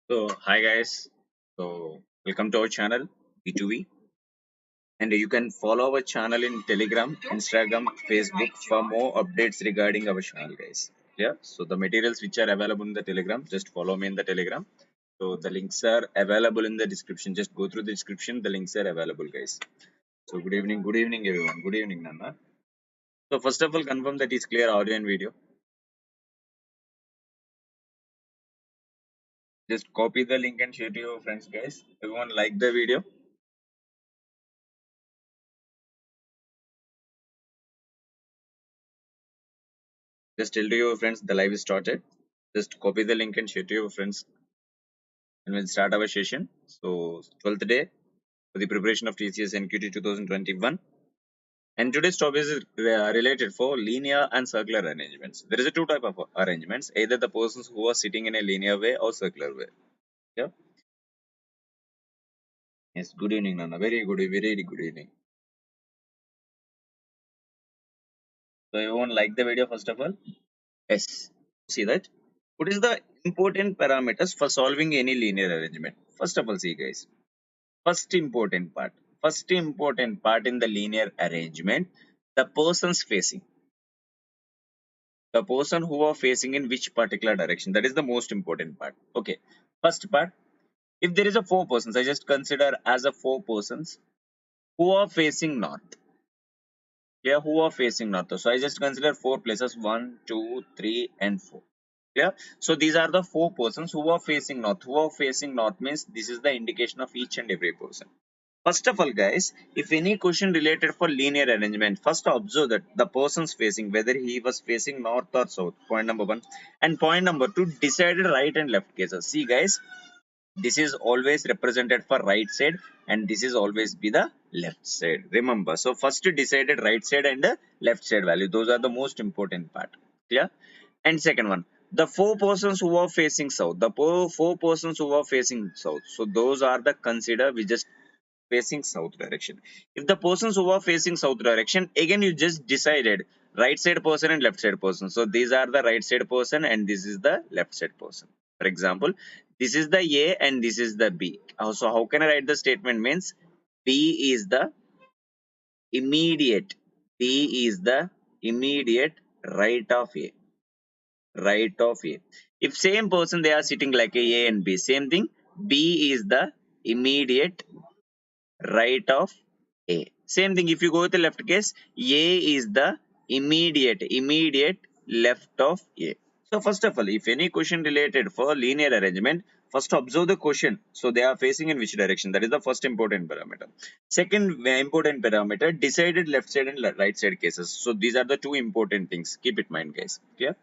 Hi guys. Welcome to our channel B2B, and you can follow our channel in Telegram, Instagram, Facebook for more updates regarding our channel, guys. Yeah. So the materials which are available in the Telegram, just follow me in the Telegram. So the links are available in the description. Just go through the description. The links are available, guys. So good evening, everyone. Good evening, Nana. So first of all, confirm that is clear audio and video. Just copy the link and share to your friends, guys. Everyone like the video. Just tell to your friends the live is started. Just copy the link and share to your friends, and we'll start our session. So 12th day for the preparation of TCS NQT 2021. And today's topic is related for linear and circular arrangements. There is a two type of arrangements, either the persons who are sitting in a linear way or circular way. Yeah. Yes. Good evening, Nana. Very good evening. So everyone like the video first of all? Yes. See that? What is the important parameters for solving any linear arrangement? First of all, see guys. First important part. First important part in the linear arrangement, the persons facing. The person who are facing in which particular direction. That is the most important part. Okay. First part. If there is a four persons, I just consider as a four persons who are facing north. Yeah, who are facing north. So I just consider four places: 1, 2, 3, and 4. Yeah. So these are the four persons who are facing north. Who are facing north means this is the indication of each and every person. First of all, guys, if any question related for linear arrangement, first observe that the person's facing, whether he was facing north or south, point number one. And point number two, decided right and left cases. See, guys, this is always represented for right side, and this is always be the left side. Remember, so first decided right side and left side value. Those are the most important part. Clear? And second one, the four persons who are facing south, the four persons who are facing south. So those are the consider we just facing south direction. If the persons who are facing south direction, again you just decided right side person and left side person. So these are the right side person and this is the left side person. For example, this is the A and this is the B. So how can I write the statement means B is the immediate. B is the immediate right of A. Right of A. If same person they are sitting like A and B, same thing. B is the immediate right of A. Same thing if you go with the left case, A is the immediate left of A. So first of all, if any question related for linear arrangement, first observe the question. So they are facing in which direction? That is the first important parameter. Second important parameter, decided left side and right side cases. So these are the two important things. Keep it in mind, guys. Clear?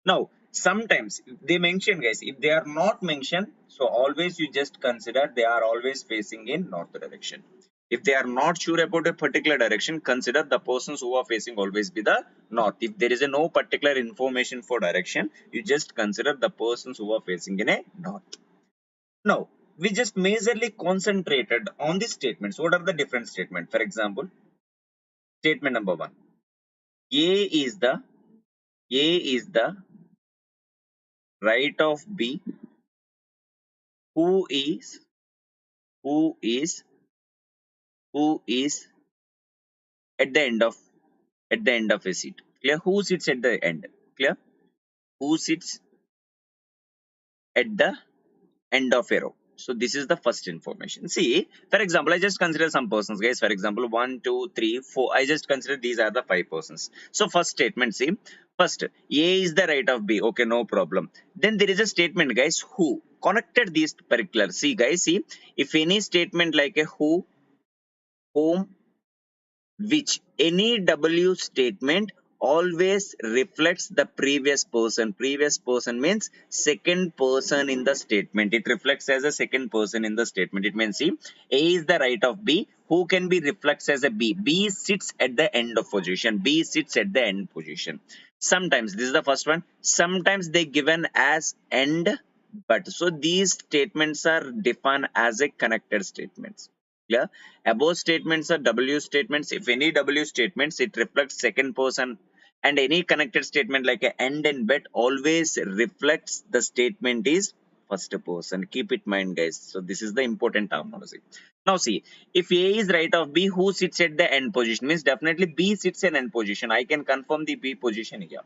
Now, sometimes they mention, guys, if they are not mentioned, so always you just consider they are always facing in north direction. If they are not sure about a particular direction, consider the persons who are facing always be the north. If there is a no particular information for direction, you just consider the persons who are facing in a north. Now, we just majorly concentrated on these statements. What are the different statements? For example, statement number one. A is the right of B who is who is who is at the end of a seat. Clear? Who sits at the end? Clear? Who sits at the end of a row? So this is the first information. See, for example, I just consider some persons, guys. For example, 1, 2, 3, 4. I just consider these are the five persons. So first statement, see, first A is the right of B. Okay, no problem. Then there is a statement, guys, who connected these particular. See, guys, see, if any statement like a who, whom, which, any W statement always reflects the previous person. Previous person means second person in the statement. It reflects as a second person in the statement. It means, see, A is the right of B. Who can be reflects as a B? B sits at the end of position. B sits at the end position. Sometimes, this is the first one. Sometimes they given as end, but so these statements are defined as a connected statements. Clear? Above statements are W statements. If any W statements, it reflects second person, and any connected statement like a end and bet always reflects the statement is first person. Keep it in mind, guys. So this is the important terminology. Now see, if A is right of B, who sits at the end position? Means definitely B sits in end position. I can confirm the B position here.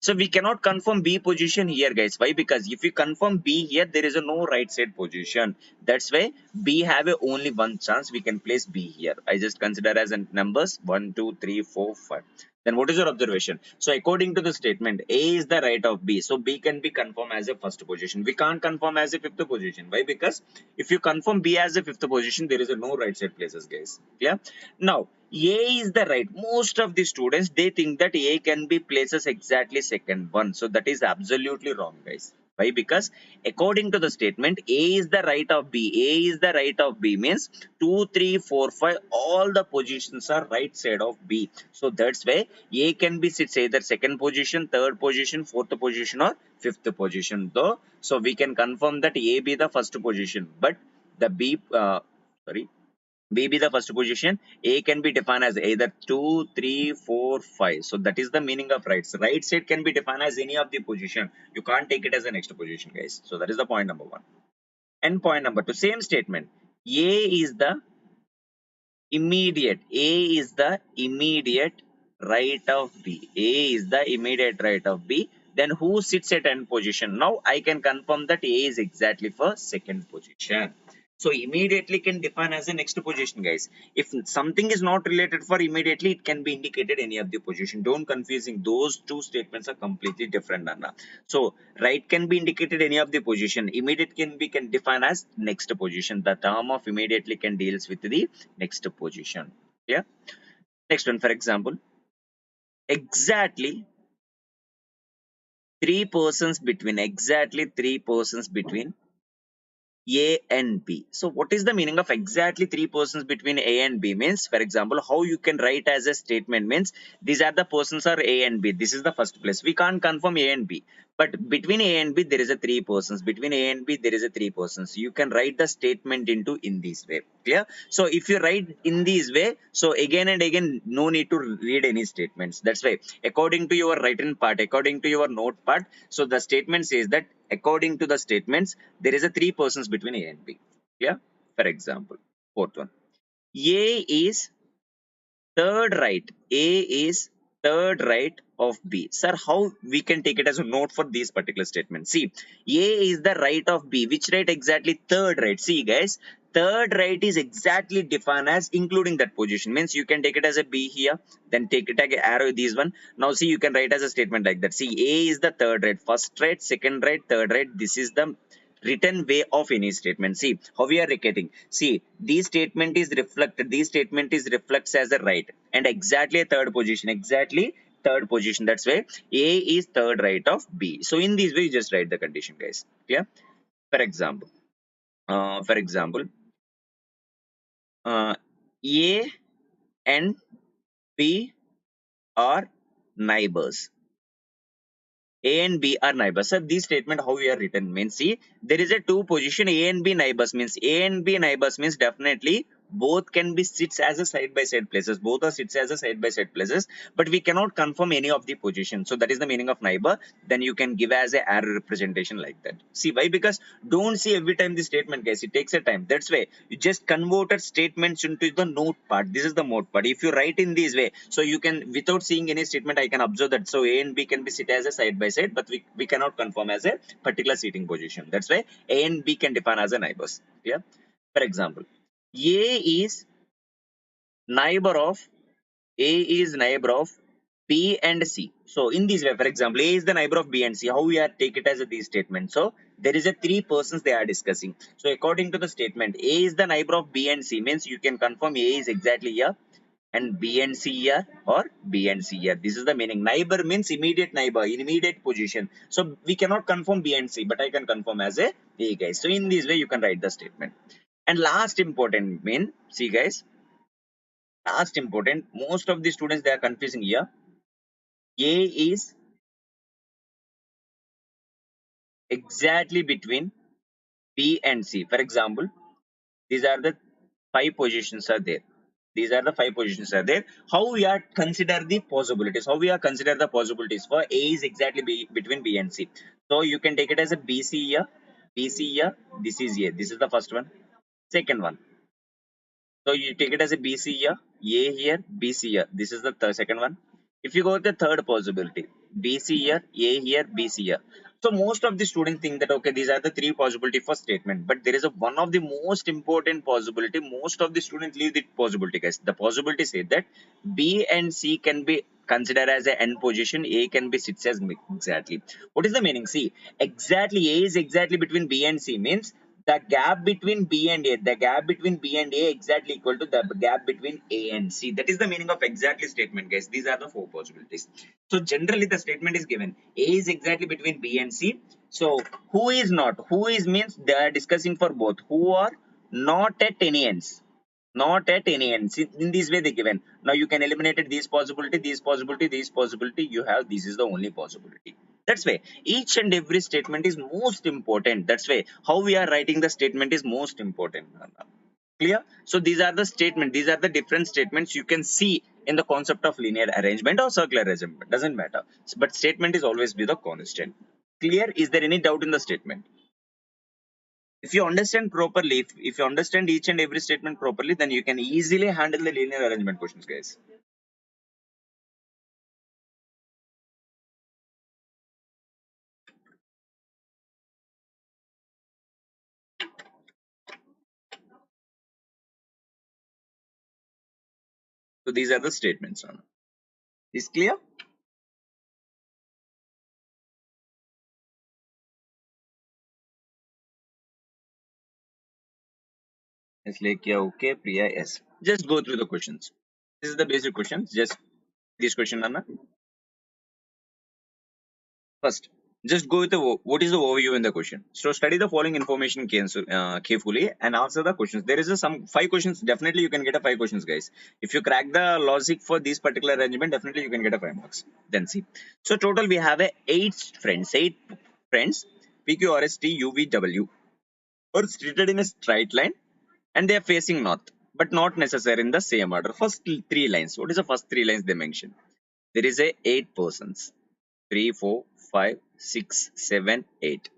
So we cannot confirm B position here, guys. Why? Because if you confirm B here, there is a no right side position. That's why B have a only one chance. We can place B here. I just consider as in numbers 1, 2, 3, 4, 5. Then what is your observation? So according to the statement, A is the right of B. So B can be confirmed as a first position. We can't confirm as a fifth position. Why? Because if you confirm B as a fifth position, there is a no right side places, guys. Yeah. Now A is the right. Most of the students, they think that A can be places exactly second one. So that is absolutely wrong, guys. Why? Because according to the statement, A is the right of B. A is the right of B means 2, 3, 4, 5. All the positions are right side of B. So that's why A can be sits either second position, third position, fourth position, or fifth position. Though, so we can confirm that A be the first position, but the B be the first position. A can be defined as either 2, 3, 4, 5. So that is the meaning of rights. Right side can be defined as any of the position. You can't take it as the next position, guys. So that is the point number one. And point number two, same statement. A is the immediate. A is the immediate right of B. A is the immediate right of B. Then who sits at end position? Now I can confirm that A is exactly for second position. So immediately can define as the next position, guys. If something is not related for immediately, it can be indicated any of the position. Don't confusing. Those two statements are completely different, Anna. So right can be indicated any of the position. Immediate can define as next position. The term of immediately can deals with the next position. Yeah. Next one, for example, exactly three persons between A and B. So what is the meaning of exactly three persons between A and B? Means, for example, how you can write as a statement means these are the persons are A and B. This is the first place. We can't confirm A and B. But between A and B, there is a three persons. Between A and B, there is a three persons. You can write the statement into in this way. Clear? So if you write in this way, so again and again, no need to read any statements. That's why according to your written part, according to your note part, so the statement says that according to the statements, there is a three persons between A and B. Yeah. For example, fourth one. A is third right. A is third right of B. Sir, how we can take it as a note for this particular statement? See, A is the right of B. Which right exactly? Third right. See, guys, third right is exactly defined as including that position. Means you can take it as a B here, then take it as an arrow this one. Now see, you can write as a statement like that. See, A is the third right. First right, second right, third right. This is the written way of any statement. See how we are recording. See, this statement is reflected. This statement is reflects as a right and exactly a third position. Exactly third position. That's why A is third right of B. So in this way, you just write the condition, guys. Yeah. For example, for example, A and B are neighbors. A and B are neighbors. So this statement how we are written means, see, there is a two position A and B neighbors means definitely both can be sits as a side by side places. Both are sits as a side by side places, but we cannot confirm any of the position. So that is the meaning of neighbor. Then you can give as a arrow representation like that. See why? Because don't see every time the statement, guys. It takes a time. That's why you just converted statements into the note part. This is the note part. If you write in this way, so you can without seeing any statement, I can observe that. So A and B can be sit as a side by side, but we cannot confirm as a particular seating position. That's why A and B can define as a neighbors. Yeah. For example, A is neighbor of A is neighbor of B and C. So in this way, for example, A is the neighbor of B and C. How we are take it as a these statement? So there is a three persons they are discussing. So according to the statement, A is the neighbor of B and C means you can confirm A is exactly here and B and C here or B and C here. This is the meaning. Neighbor means immediate neighbor, in immediate position. So we cannot confirm B and C, but I can confirm as a guys. So in this way, you can write the statement. And last important mean, see guys, last important, most of the students they are confusing here. A is exactly between B and C. For example, these are the five positions are there. These are the five positions are there. How we are consider the possibilities? How we are consider the possibilities for A is exactly between B and C. So you can take it as a BC here. BC here, this is A. This is the first one. Second one. So you take it as a BC here, A here, BC here. This is the second one. If you go with the third possibility, BC here, A here, BC here. So most of the students think that okay, these are the three possibility for statement, but there is a one of the most important possibility. Most of the students leave the possibility, guys. The possibility say that B and C can be considered as a end position. A can be sits as exactly. What is the meaning? See, exactly A is exactly between B and C means the gap between B and A, the gap between B and A exactly equal to the gap between A and C. That is the meaning of exactly statement, guys. These are the four possibilities. So generally the statement is given. A is exactly between B and C. So who is not? Who is means they are discussing for both. Who are not at any ends. Not at any ends. In this way they given. Now you can eliminate it, this possibility, this possibility, this possibility. You have this is the only possibility. That's why each and every statement is most important. That's why how we are writing the statement is most important. Clear? So these are the statement. These are the different statements you can see in the concept of linear arrangement or circular arrangement. Doesn't matter. But statement is always be the constant. Clear? Is there any doubt in the statement? If you understand properly, if you understand each and every statement properly, then you can easily handle the linear arrangement questions, guys. So these are the statements. Is clear? It's like yeah, okay, Priya, yes. Just go through the questions. This is the basic questions. Just this question, Anna. First, just go with the what is the overview in the question. So study the following information carefully and answer the questions. There is a some five questions. Definitely you can get a five questions, guys. If you crack the logic for this particular arrangement, definitely you can get a 5 marks. Then see. So total we have a eight friends. PQRST UVW are seated in a straight line and they are facing north, but not necessary in the same order. First three lines. What is the first three lines they mention? There is a 8 persons. 3, 4, 5, 6, 7, 8.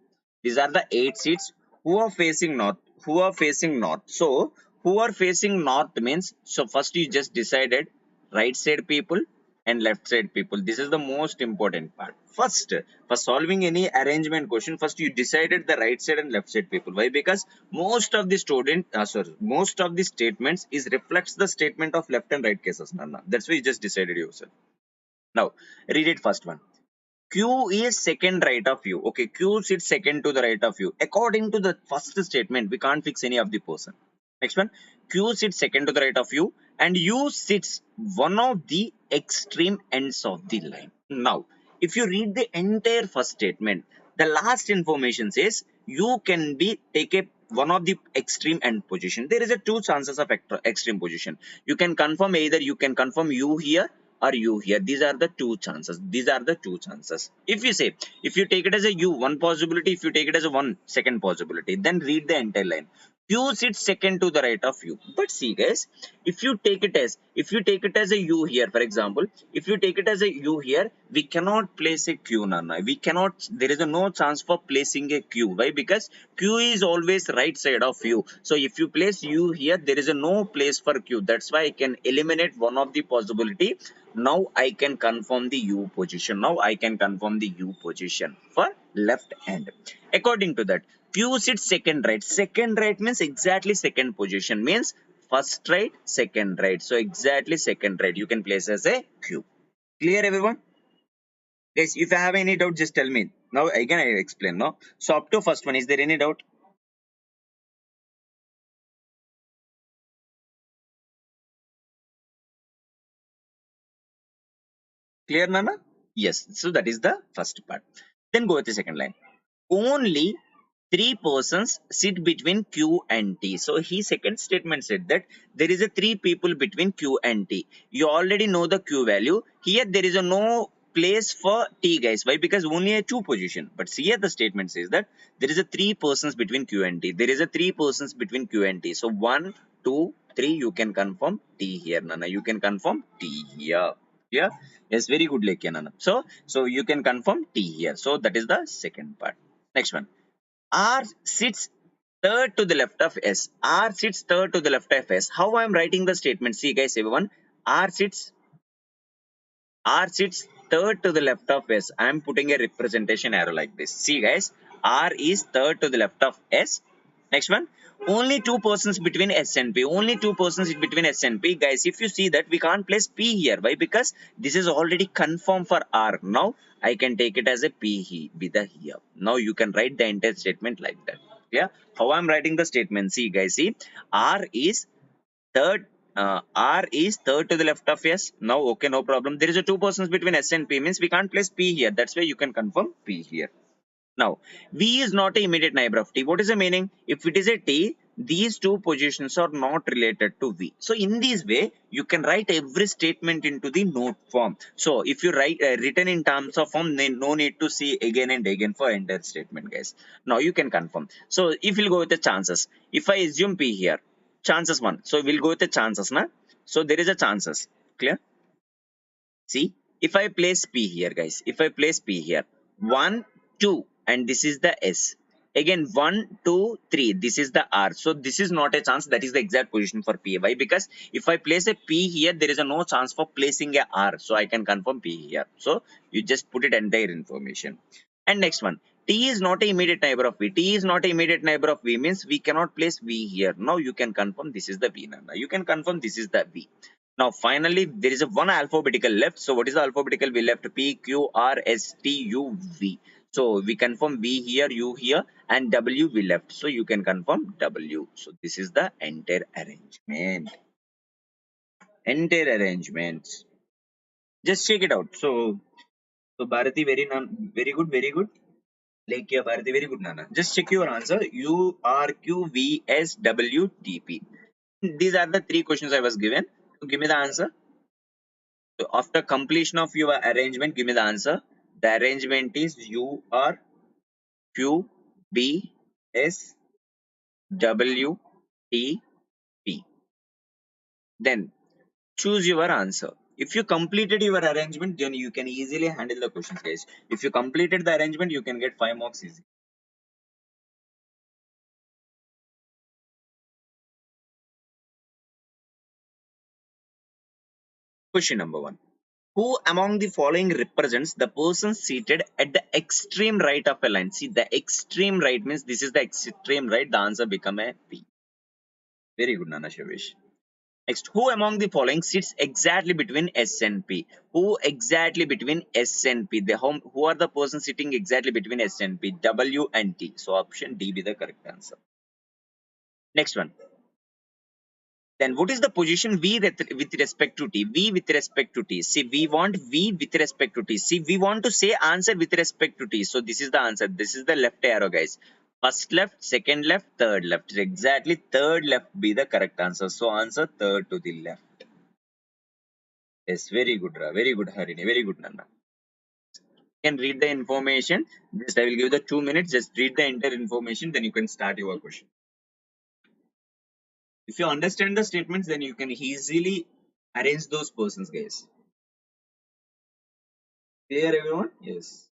These are the 8 seats who are facing north. Who are facing north. So, who are facing north means, so first you just decided right side people and left side people. This is the most important part. First, for solving any arrangement question, first you decided the right side and left side people. Why? Because most of the most of the statements is reflects the statement of left and right cases. Nana. That's why you just decided yourself. Now, read it first one. Q is second right of you. Okay, Q sits second to the right of you. According to the first statement, we can't fix any of the person. Next one, Q sits second to the right of you and U sits one of the extreme ends of the line. Now, if you read the entire first statement, the last information says you can be take a one of the extreme end position. There is a two chances of extreme position. You can confirm either you can confirm U here or U here. These are the two chances. These are the two chances. If you say, if you take it as a U, one possibility, if you take it as a one second possibility, then read the entire line. Q sits second to the right of U. But see guys, if you take it as a U here, for example, if you take it as a U here, we cannot place a Q, Nana. We cannot, there is a no chance for placing a Q. Why? Because Q is always right side of U. So if you place U here, there is a no place for Q. That's why I can eliminate one of the possibility. Now I can confirm the U position. Now I can confirm the U position for left hand. According to that, Q sits second right. Second right means exactly second position. Means first right, second right. So exactly second right. You can place as a Q. Clear everyone? Guys, if I have any doubt, just tell me. Now again I explain. No. So up to first one, is there any doubt? Clear, Nana? Yes. So that is the first part. Then go with the second line. Only three persons sit between Q and T. So his second statement said that there is a three people between Q and T. You already know the Q value. Here there is a no place for T, guys. Why? Because only a two position. But see here the statement says that there is a three persons between Q and T. There is a three persons between Q and T. So one, two, three. You can confirm T here, Nana. You can confirm T here. Yeah. Yes, very good, Lekya, Nana. So you can confirm T here. So that is the second part. Next one. R sits third to the left of S. R sits third to the left of S. How I am writing the statement? See guys, everyone. R sits R sits third to the left of S. I am putting a representation arrow like this. See guys, R is third to the left of S. Next one, only two persons between S and P. Only two persons between S and P. Guys, if you see that, we can't place P here. Why? Because this is already confirmed for R. Now I can take it as a P here. Now you can write the entire statement like that. Yeah. How I'm writing the statement? See guys, see R is third, R is third to the left of S. Now, okay, no problem. There is a two persons between S and P, means we can't place P here. That's why you can confirm P here. Now, V is not a immediate neighbor of T. What is the meaning? If it is a T, these two positions are not related to V. So, in this way, you can write every statement into the note form. So, if you write written in terms of form, then no need to see again and again for entire statement, guys. Now, you can confirm. So, if we'll go with the chances, if I assume P here, chances 1. So, we'll go with the chances, na? So, there is a chances. Clear? See, if I place P here, guys, if I place P here, 1, 2, and this is the S. Again, 1, 2, 3, this is the R. So, this is not a chance. That is the exact position for P. Why? Because if I place a P here, there is a no chance for placing a R. So, I can confirm P here. So, you just put it entire information. And next one, T is not a immediate neighbor of V. T is not a immediate neighbor of V, means we cannot place V here. Now, you can confirm this is the V number. You can confirm this is the V. Now, finally, there is a one alphabetical left. So, what is the alphabetical we left? P, Q, R, S, T, U, V. So, we confirm V here, U here, and W we left. So, you can confirm W. So, this is the entire arrangement. Entire arrangements. Just check it out. So Bharati, very good, very good. Like yeah, Bharati, very good, Nana. Just check your answer. U, R, Q, V, S, W, T, P. These are the three questions I was given. So, give me the answer. So after completion of your arrangement, give me the answer. The arrangement is U R Q B S W T P. Then choose your answer. If you completed your arrangement, then you can easily handle the questions, guys. If you completed the arrangement, you can get 5 marks easy. Question number 1. Who among the following represents the person seated at the extreme right of a line? See, the extreme right means this is the extreme right. The answer become a P. Very good, Nana Shavish. Next, who among the following sits exactly between S and P? Who exactly between S and P? Who are the person sitting exactly between S and P? W and T. So option D be the correct answer. Next one. Then what is the position V with respect to T? V with respect to T. See, we want V with respect to T. See, we want to say answer with respect to T. So this is the answer. This is the left arrow, guys. First left, second left, third left. Exactly third left be the correct answer. So answer third to the left. Yes, very good, Ra. Very good, Harini. Very good, Nana. You can read the information. Just I will give the 2 minutes. Just read the entire information. Then you can start your question. If you understand the statements, then you can easily arrange those persons, guys. Clear, everyone? Yes.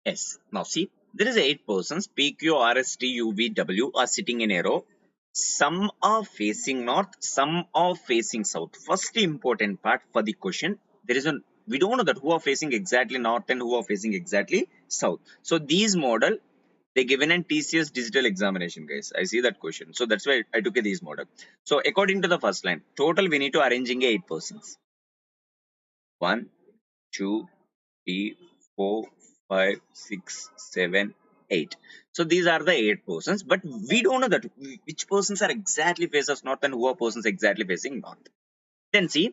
Yes. Now see, there is 8 persons. P, Q, R, S, T, U, V, W are sitting in a row. Some are facing north, some are facing south. First important part for the question, there is a We don't know that who are facing exactly north and who are facing exactly south. So these model they given in TCS digital examination, guys. I see that question. So that's why I took a these model. So according to the first line, total we need to arranging 8%. 1, 2, 3, 4, 5, 6, 7, 8. So these are the 8%, but we don't know that which persons are exactly faces north and who are persons exactly facing north. Then see,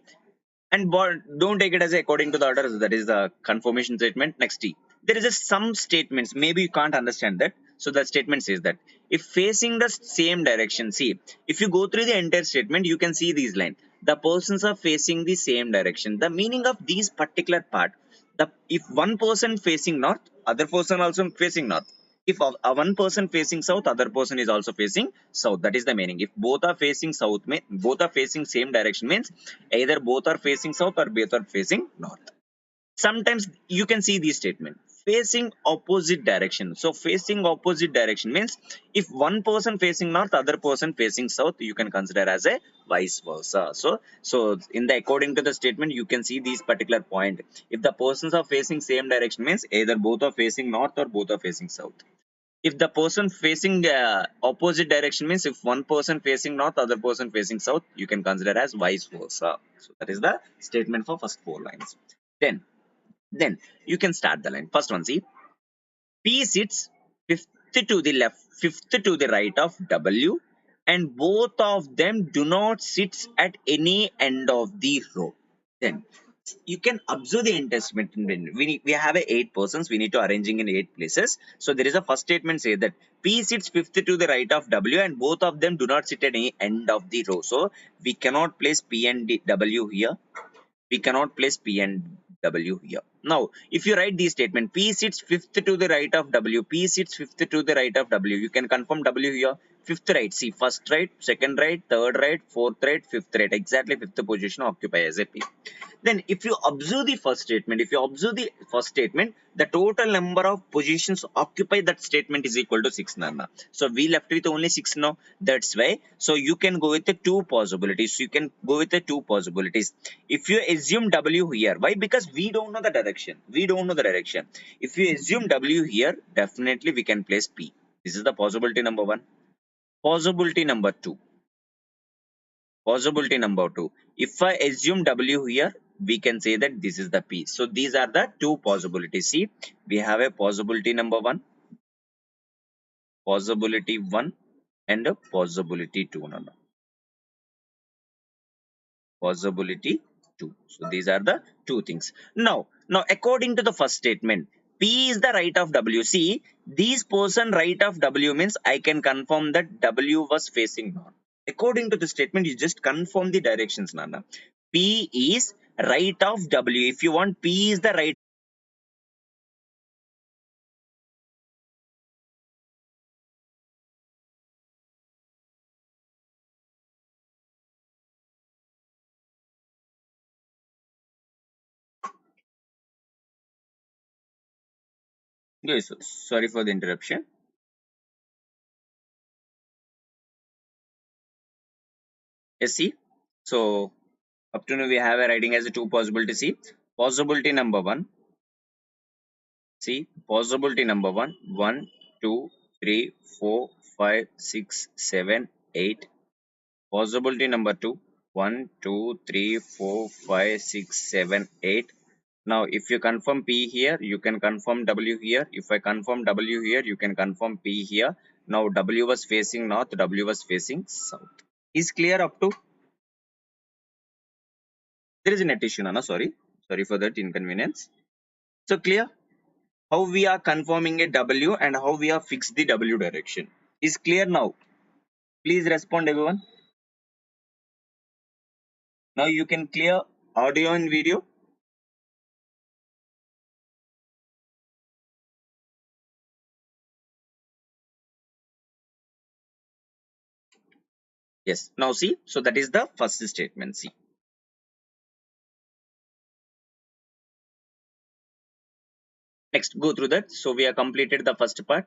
and don't take it as according to the order. That is the confirmation statement. Next T. There is a some statements. Maybe you can't understand that. So the statement says that if facing the same direction, see, if you go through the entire statement, you can see these lines. The persons are facing the same direction. The meaning of these particular part, the if one person facing north, other person also facing north. If one person facing south, other person is also facing south. That is the meaning. If both are facing south, both are facing same direction means either both are facing south or both are facing north. Sometimes you can see this statement facing opposite direction. So facing opposite direction means if one person facing north, other person facing south, you can consider as a vice versa. So in the according to the statement, you can see these particular point. If the persons are facing same direction means either both are facing north or both are facing south. If the person facing opposite direction means if one person facing north, other person facing south, you can consider as vice versa. So that is the statement for first 4 lines. Then you can start the line. First one, see, P sits fifth to the left, fifth to the right of W, and both of them do not sit at any end of the row. Then you can observe the investment. We have a 8 persons. We need to arranging in 8 places. So there is a first statement say that P sits fifth to the right of W, and both of them do not sit at any end of the row. So we cannot place P and W here. We cannot place P and W here. Now, if you write this statement, P sits fifth to the right of W, P sits fifth to the right of W, you can confirm W here. Fifth right, see, first right, second right, third right, fourth right, fifth right, exactly fifth position occupy as a P. Then if you observe the first statement, the total number of positions occupied that statement is equal to 6, Nana. So we left with only 6 now. That's why. So you can go with the two possibilities. You can go with the two possibilities. If you assume W here, why? Because we don't know the direction. We don't know the direction. If you assume W here, definitely we can place P. This is the possibility number 1. Possibility number 2. Possibility number 2. If I assume W here, we can say that this is the P. So these are the two possibilities. See, we have a possibility number 1, possibility 1, and a possibility 2. No, no. Possibility 2. So these are the two things. Now according to the first statement, P is the right of W. See, these person right of W means I can confirm that W was facing north. According to the statement, you just confirm the directions, Nana. P is right of W. If you want, P is the right. Yes, sorry for the interruption. Yes, see. So up to now we have a writing as a two possibility. See, possibility number 1. See, possibility number 1, 1, 2, 3, 4, 5, 6, 7, 8. Possibility number 2, 1, 2, 3, 4, 5, 6, 7, 8. Now, if you confirm P here, you can confirm W here. If I confirm W here, you can confirm P here. Now, W was facing north, W was facing south. Is clear up to? There is a net issue, Nana. Sorry. Sorry for that inconvenience. So, clear? How we are confirming a W and how we are fixed the W direction. Is clear now? Please respond, everyone. Now you can clear audio and video. Yes. Now see. So that is the first statement. See. Next, go through that. So we have completed the first part,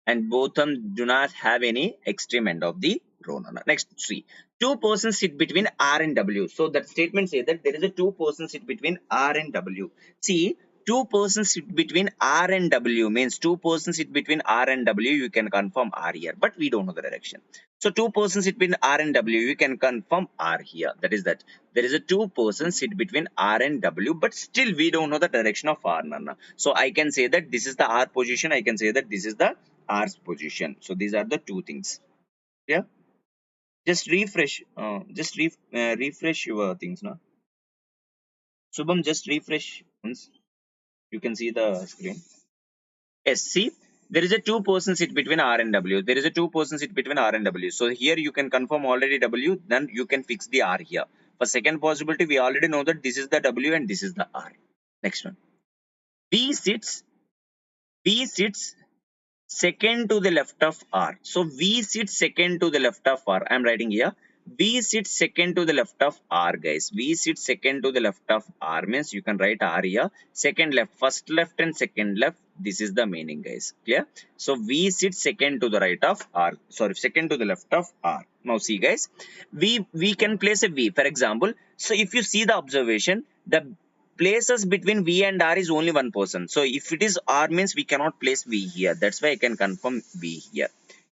and both of them do not have any extreme end of the row. Nana. Next, see, two persons sit between R and W. So that statement says that there is a two persons sit between R and W. See, two persons sit between R and W means two persons sit between R and W. You can confirm R here, but we don't know the direction. So two persons sit between R and W. You can confirm R here. That is that there is a two persons sit between R and W, but still we don't know the direction of R. Nana. So I can say that this is the R position. I can say that this is the R's position. So these are the two things. Yeah. Just refresh. Refresh your things now. Subham, just refresh once. You can see the screen. Yes, see, there is a two person sit between R and W. There is a two person sit between R and W. So here you can confirm already W, then you can fix the R here. For second possibility, we already know that this is the W and this is the R. Next one. B sits, B sits second to the left of R. So V sits second to the left of R. I am writing here. V sits second to the left of R, guys. V sits second to the left of R means you can write R here. Second left, first left and second left. This is the meaning, guys. Clear? So V sits second to the right of R. Sorry, second to the left of R. Now see, guys, we can place a V. For example, so if you see the observation, the places between V and R is only one person. So if it is R means we cannot place V here. That's why I can confirm V here.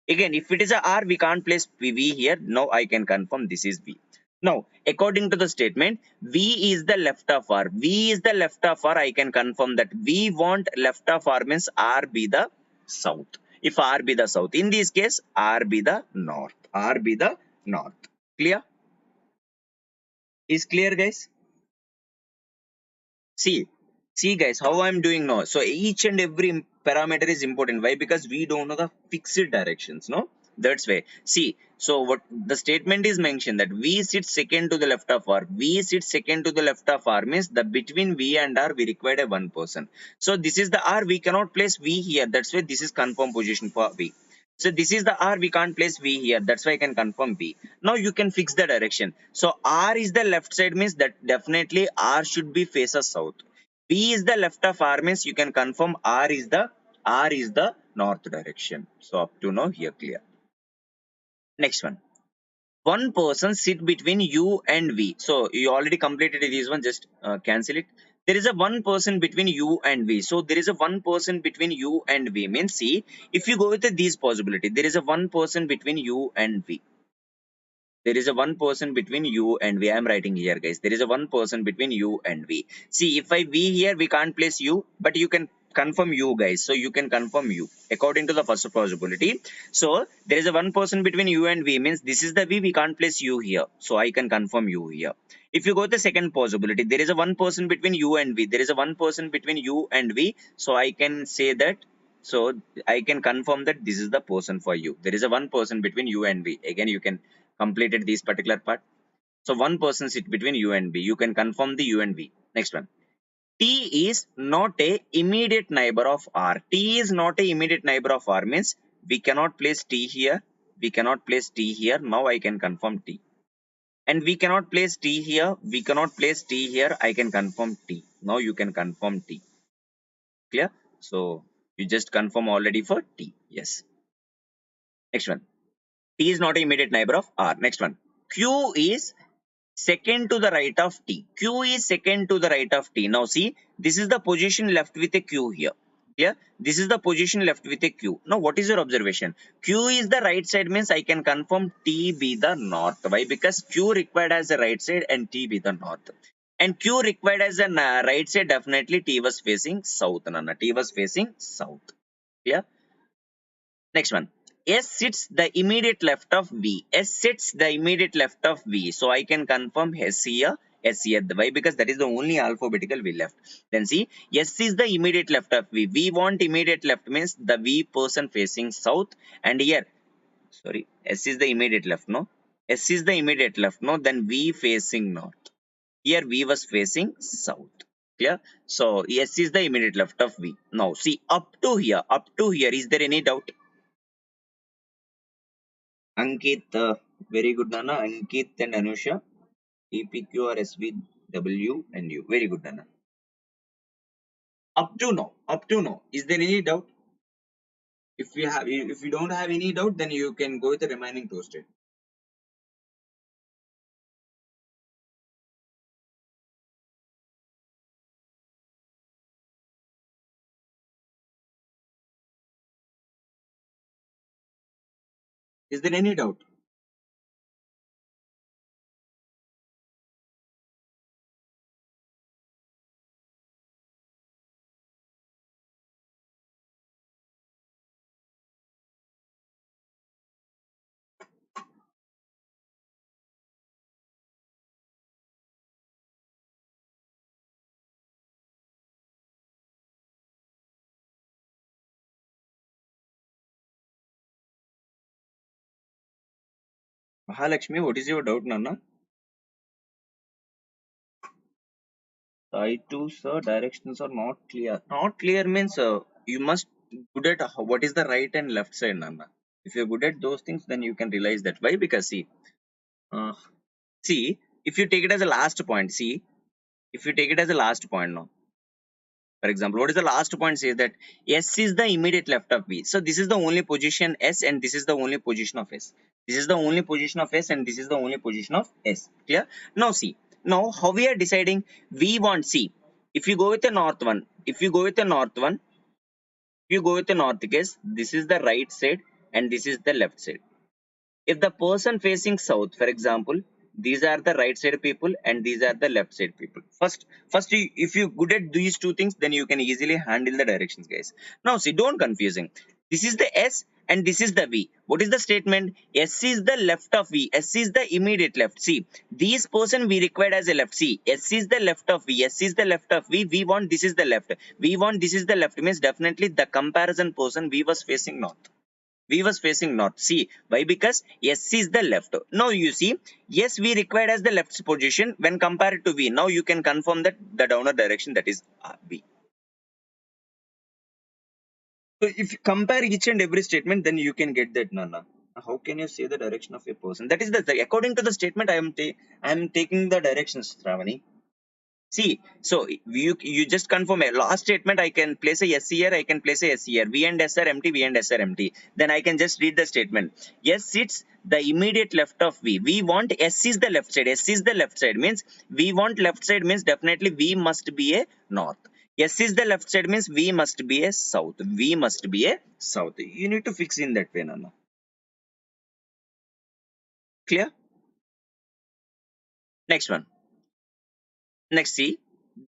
Again, if it is a R, we can't place V here. Now I can confirm this is V. Now, according to the statement, V is the left of R. V is the left of R. I can confirm that we want left of R means R be the south. If R be the south, in this case, R be the north. R be the north. Clear? Is clear, guys? See guys, how I'm doing now. So each and every parameter is important. Why? Because we don't know the fixed directions, no? That's why. See, so what the statement is mentioned that V sits second to the left of R. V sits second to the left of R means the between V and R we require a one person. So this is the R, we cannot place V here. That's why this is confirm position for V. So this is the R, we can't place V here. That's why I can confirm V. Now you can fix the direction. So R is the left side means that definitely R should be faces south. B is the left of R means you can confirm R is the north direction. So up to now here clear. Next one. One person sit between U and V. So you already completed this one. Just cancel it. There is a one person between U and V. So there is a one person between U and V means see if you go with these possibility, there is a one person between U and V. There is a one person between U and V. I am writing here, guys. There is a one person between U and V. See, if I V here, we can't place U, but you can confirm U, guys. So you can confirm U according to the first possibility. So there is a one person between U and V means this is the V. We can't place U here. So I can confirm U here. If you go to the second possibility, there is a one person between U and V. There is a one person between U and V. So I can say that. So I can confirm that this is the person for you. There is a one person between U and V. Again, you can completed this particular part. So one person sit between U and V. You can confirm the U and V. Next one. T is not a immediate neighbor of R. T is not a immediate neighbor of R means we cannot place T here. We cannot place T here. Now I can confirm T. And we cannot place T here. We cannot place T here. I can confirm T. Now you can confirm T. Clear? So you just confirm already for T. Yes. Next one. T is not a immediate neighbor of R. Next one. Q is second to the right of T. Q is second to the right of T. Now see, this is the position left with a Q here. Yeah, this is the position left with a Q. Now what is your observation? Q is the right side means I can confirm T be the north. Why? Because Q required as the right side and T be the north. And Q required as the right side, definitely T was facing south. Nana. T was facing south. Yeah. Next one. S sits the immediate left of V. S sits the immediate left of V. So I can confirm S here, S here. Why? Because that is the only alphabetical V left. Then see, S is the immediate left of V. We want immediate left means the V person facing south. And here, sorry, S is the immediate left, no? S is the immediate left, no? Then V facing north. Here V was facing south. Clear? So S is the immediate left of V. Now see, up to here, is there any doubt? Ankit, very good, Nana. Ankit and Anusha, EPQ or SVW and you. Very good, Nana. Up to now. Is there any doubt? If you don't have any doubt, then you can go with the remaining two statements. Is there any doubt? Mahalakshmi, what is your doubt, Nana? I too, sir, directions are not clear. Not clear means you must good at what is the right and left side, Nana. If you're good at those things, then you can realize that. Why? Because uh, see, if you take it as a last point, see, if you take it as a last point now, for example, what is the last point says that S is the immediate left of V. So this is the only position S and this is the only position of S. This is the only position of S and this is the only position of S. Clear? Now see, now how we are deciding? We want C. If you go with the north one, if you go with the north one, if you go with the north case, this is the right side and this is the left side. If the person facing south, for example, these are the right side people and these are the left side people. First, if you good at these two things, then you can easily handle the directions, guys. Now see, don't confusing. This is the S and this is the V. What is the statement? S is the left of V. S is the immediate left. See, these person we required as a left. See, S is the left of V. S is the left of V. We want this is the left. We want this is the left means definitely the comparison person V was facing north. V was facing north. See, why? Because S is the left. Now you see, yes, we required as the left position when compared to V. Now you can confirm that the downward direction, that is V. So if you compare each and every statement, then you can get that, Nana. How can you say the direction of a person? That is according to the statement I am taking the directions, Stravani. See, so you just confirm a last statement. I can place a S here. I can place a S here. V and S are empty. V and S are empty. Then I can just read the statement. S sits the immediate left of V. We want S is the left side. S is the left side means we want left side means definitely V must be a north. S is the left side means V must be a south. V must be a south. You need to fix in that way, Nana. Clear? Next one. Next, see,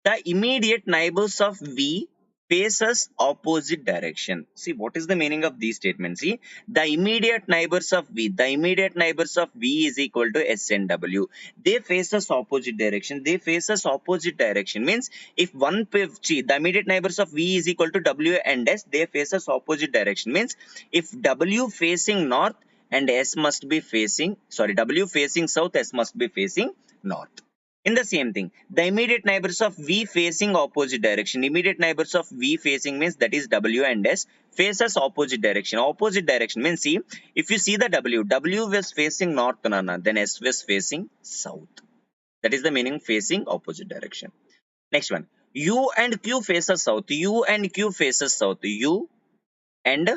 the immediate neighbors of V faces opposite direction. See, what is the meaning of these statements? See, the immediate neighbors of V, the immediate neighbors of V is equal to S and W. They faces opposite direction. They faces opposite direction means if see, the immediate neighbors of V is equal to W and S, they faces opposite direction means if W facing north and S must be facing, sorry, W facing south, S must be facing north. In the same thing, the immediate neighbors of V facing opposite direction. Immediate neighbors of V facing means that is W and S faces opposite direction. Opposite direction means see, if you see the W was facing north, Nana, then S was facing south. That is the meaning facing opposite direction. Next one, U and Q faces south. U and Q faces south. U and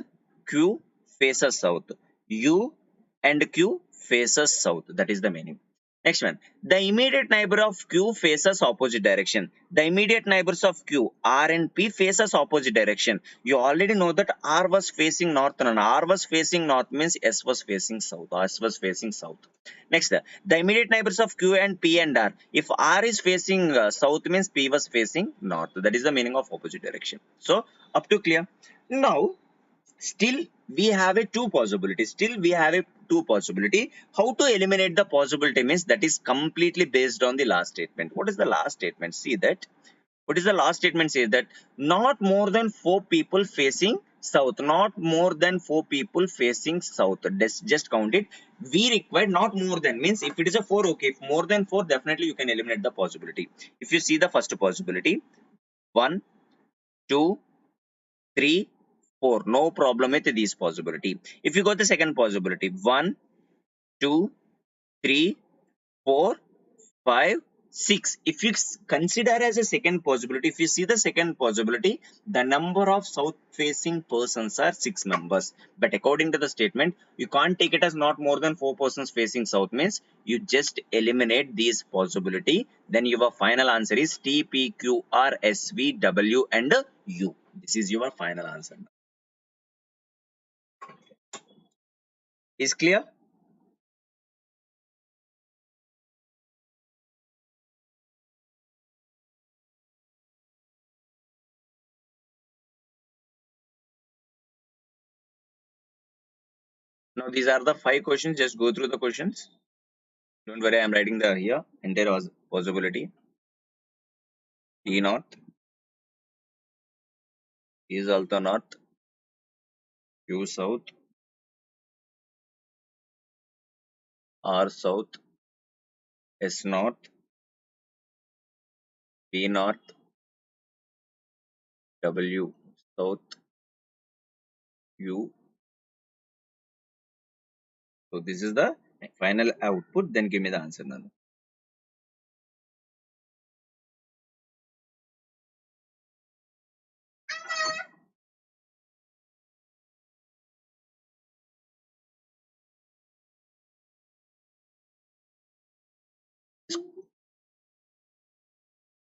Q faces south. U and Q faces south. That is the meaning. Next one. The immediate neighbor of Q faces opposite direction. The immediate neighbors of Q, R and P faces opposite direction. You already know that R was facing north and R was facing north means S was facing south. S was facing south. Next, the immediate neighbors of Q and P and R. If R is facing south means P was facing north. That is the meaning of opposite direction. So, up to clear. Now, still we have a two possibility. Still we have a two possibility. How to eliminate the possibility means that is completely based on the last statement. What is the last statement? See that. What is the last statement says that not more than four people facing south. Not more than four people facing south. Just count it. We require not more than means if it is a four, okay. If more than four, definitely you can eliminate the possibility. If you see the first possibility, 1, 2, 3, 4. No problem with this possibility. If you got the second possibility, 1, 2, 3, 4, 5, 6. If you consider as a second possibility, if you see the second possibility, the number of south facing persons are 6 members. But according to the statement, you can't take it as not more than 4 persons facing south means you just eliminate this possibility. Then your final answer is T, P, Q, R, S, V, W and U. This is your final answer. Is clear? Now these are the 5 questions. Just go through the questions. Don't worry, I'm writing the here entire possibility. T north is also north. Q south, R south, S north, P north, W south, U. So this is the final output. Then give me the answer, Nana.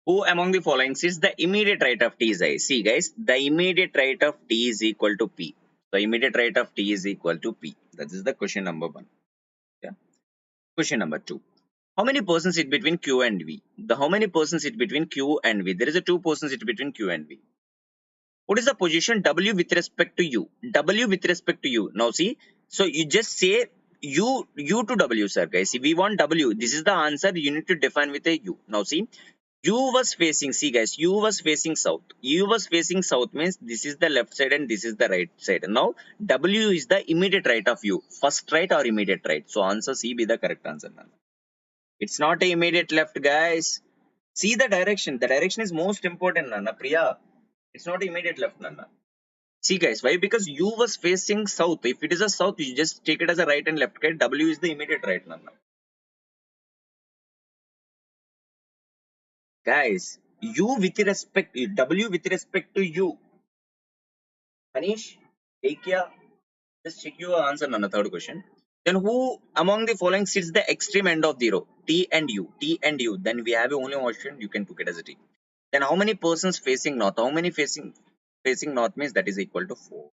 Who among the following is the immediate right of T is I? See guys, the immediate right of T is equal to P. The immediate right of T is equal to P. That is the question number 1. Yeah. Question number 2. How many persons sit between Q and V? How many persons sit between Q and V? There is a 2 persons sit between Q and V. What is the position W with respect to U? W with respect to U. Now see, so you just say U to W, sir, guys. See, we want W. This is the answer. You need to define with a U. Now see, U was facing, see guys, U was facing south. U was facing south means this is the left side and this is the right side. Now W is the immediate right of U. First right or immediate right. So answer C be the correct answer. It's not a immediate left, guys. See the direction. The direction is most important, Nana. Priya. It's not immediate left, Nana. See guys, why? Because U was facing south. If it is a south, you just take it as a right and left. Okay? W is the immediate right, Nana. Guys, U with respect, W with respect to U. Anish, take care. Just check your answer, Nana. Third question. Then who among the following sits the extreme end of the row? T and U. T and U. Then we have only one option. You can took it as a T. Then how many persons facing north? How many facing north means that is equal to 4.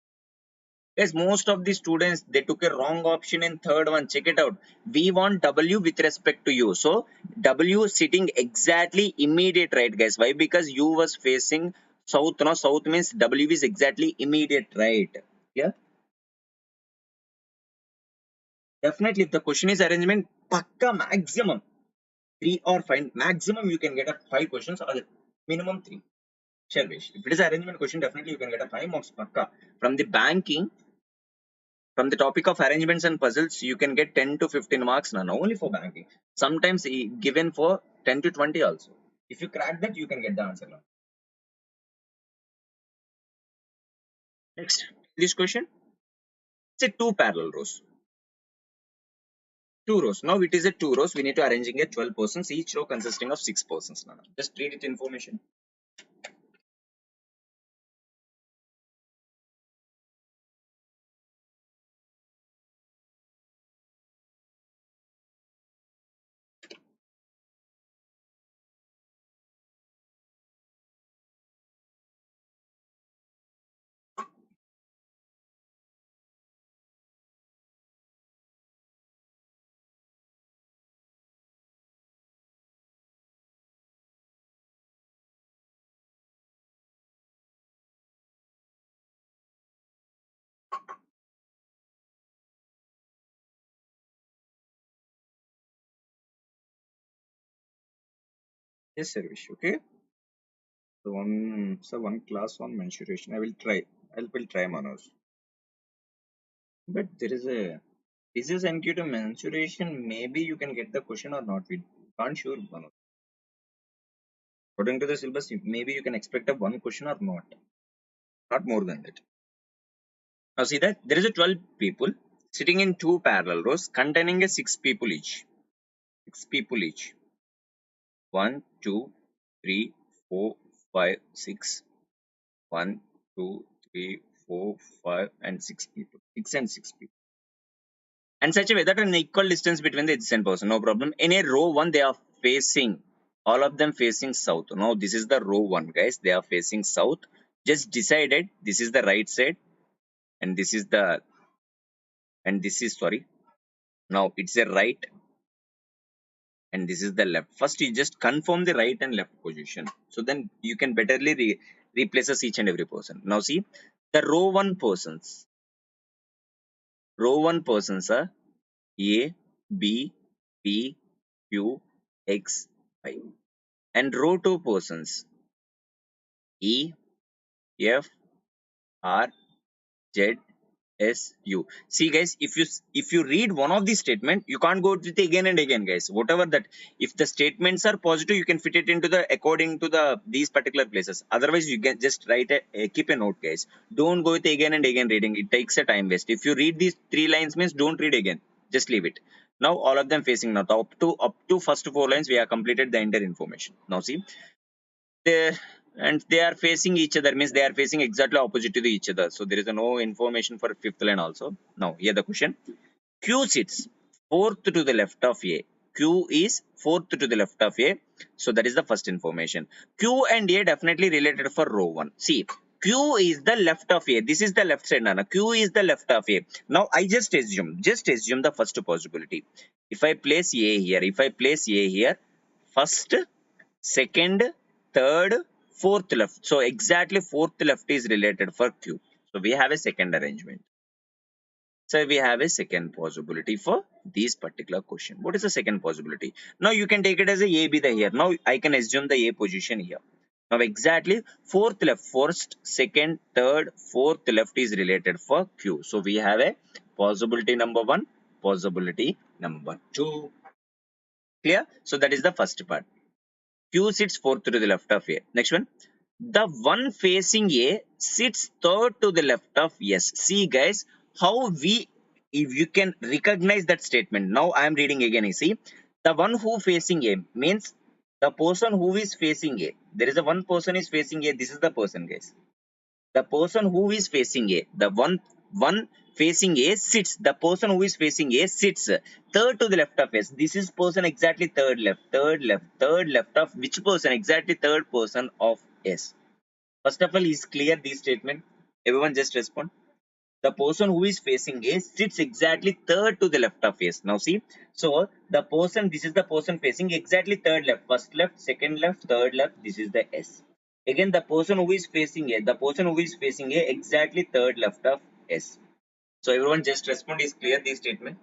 Yes, most of the students they took a wrong option in third one. Check it out. We want W with respect to U. So W sitting exactly immediate right, guys. Why? Because U was facing south. Now south means W is exactly immediate right. Yeah. Definitely, if the question is arrangement, pakka maximum 3 or 5. Maximum you can get a 5 questions or minimum 3. Sharvish. If it is arrangement question, definitely you can get a 5 marks pakka. From the banking, from the topic of arrangements and puzzles, you can get 10 to 15 marks, Nana, only for banking. Sometimes given for 10 to 20 also. If you crack that, you can get the answer now. Next, this question. It's a 2 parallel rows. 2 rows. Now it is a 2 rows. We need to arranging a 12 persons. Each row consisting of 6 persons, Nana. Just read it information. Yes, Sarvish. Okay. So one class on mensuration. I will try. I will try, Manoj. But there is a TCS NQT mensuration. Maybe you can get the question or not. We can't sure, Manoj. According to the syllabus, maybe you can expect a one question or not more than that. Now see that there is a 12 people sitting in 2 parallel rows containing a 6 people each. 6 people each. 1, 2, 3, 4, 5, 6. 1, 2, 3, 4, 5, and 6 people. 6 and 6 people. And such a way that an equal distance between the adjacent person. No problem. In a row 1, they are facing, all of them facing south. Now this is the row 1, guys. They are facing south. Just decided this is the right side and this is the, and this is, sorry, Now it's a right and this is the left. First you just confirm the right and left position. So then you can betterly replaces each and every person. Now see the row 1 persons are A, B, P, Q, X, Y. And row 2 persons E, F, R, Z, S, U. See guys, if you read one of these statement, you can't go with it again and again, guys. Whatever that, if the statements are positive, you can fit it into the according to the these particular places. Otherwise, you can just write keep a note, guys. Don't go with again and again reading. It takes a time waste. If you read these 3 lines, means don't read again. Just leave it. Now all of them facing now up to first 4 lines, we have completed the entire information. Now see they they are facing each other, means they are facing exactly opposite to each other, so there is no information for fifth line also. Now here the question: Q sits fourth to the left of A. Q is fourth to the left of A, so that is the first information. Q and A definitely related for row 1. See, Q is the left of A. This is the left side, Nana. Q is the left of A. Now I just assume the first possibility. If I place A here, first, second, third, fourth left. So exactly fourth left is related for Q. So we have a second arrangement. So we have a second possibility for this particular question. What is the second possibility? Now you can take it as a A be the here. Now I can assume the A position here. Now exactly fourth left, first, second, third, fourth left is related for Q. So we have a possibility number 1, possibility number 2. Clear? So that is the first part. Q sits fourth to the left of A. Next one. The one facing A sits third to the left of S. See guys, how if you can recognize that statement. Now I am reading again. You see, the one who facing A means the person who is facing A. There is a one person is facing A. This is the person, guys. The person who is facing A, the one facing A sits. The person who is facing A sits third to the left of S. This is person exactly third left of which person? Exactly third person of S. First of all, is clear this statement? Everyone just respond. The person who is facing A sits exactly third to the left of S. Now see, so the person, this is the person facing exactly third left, first left, second left, third left. This is the S. Again, the person who is facing A, exactly third left of S. So everyone just respond. Is clear this statement?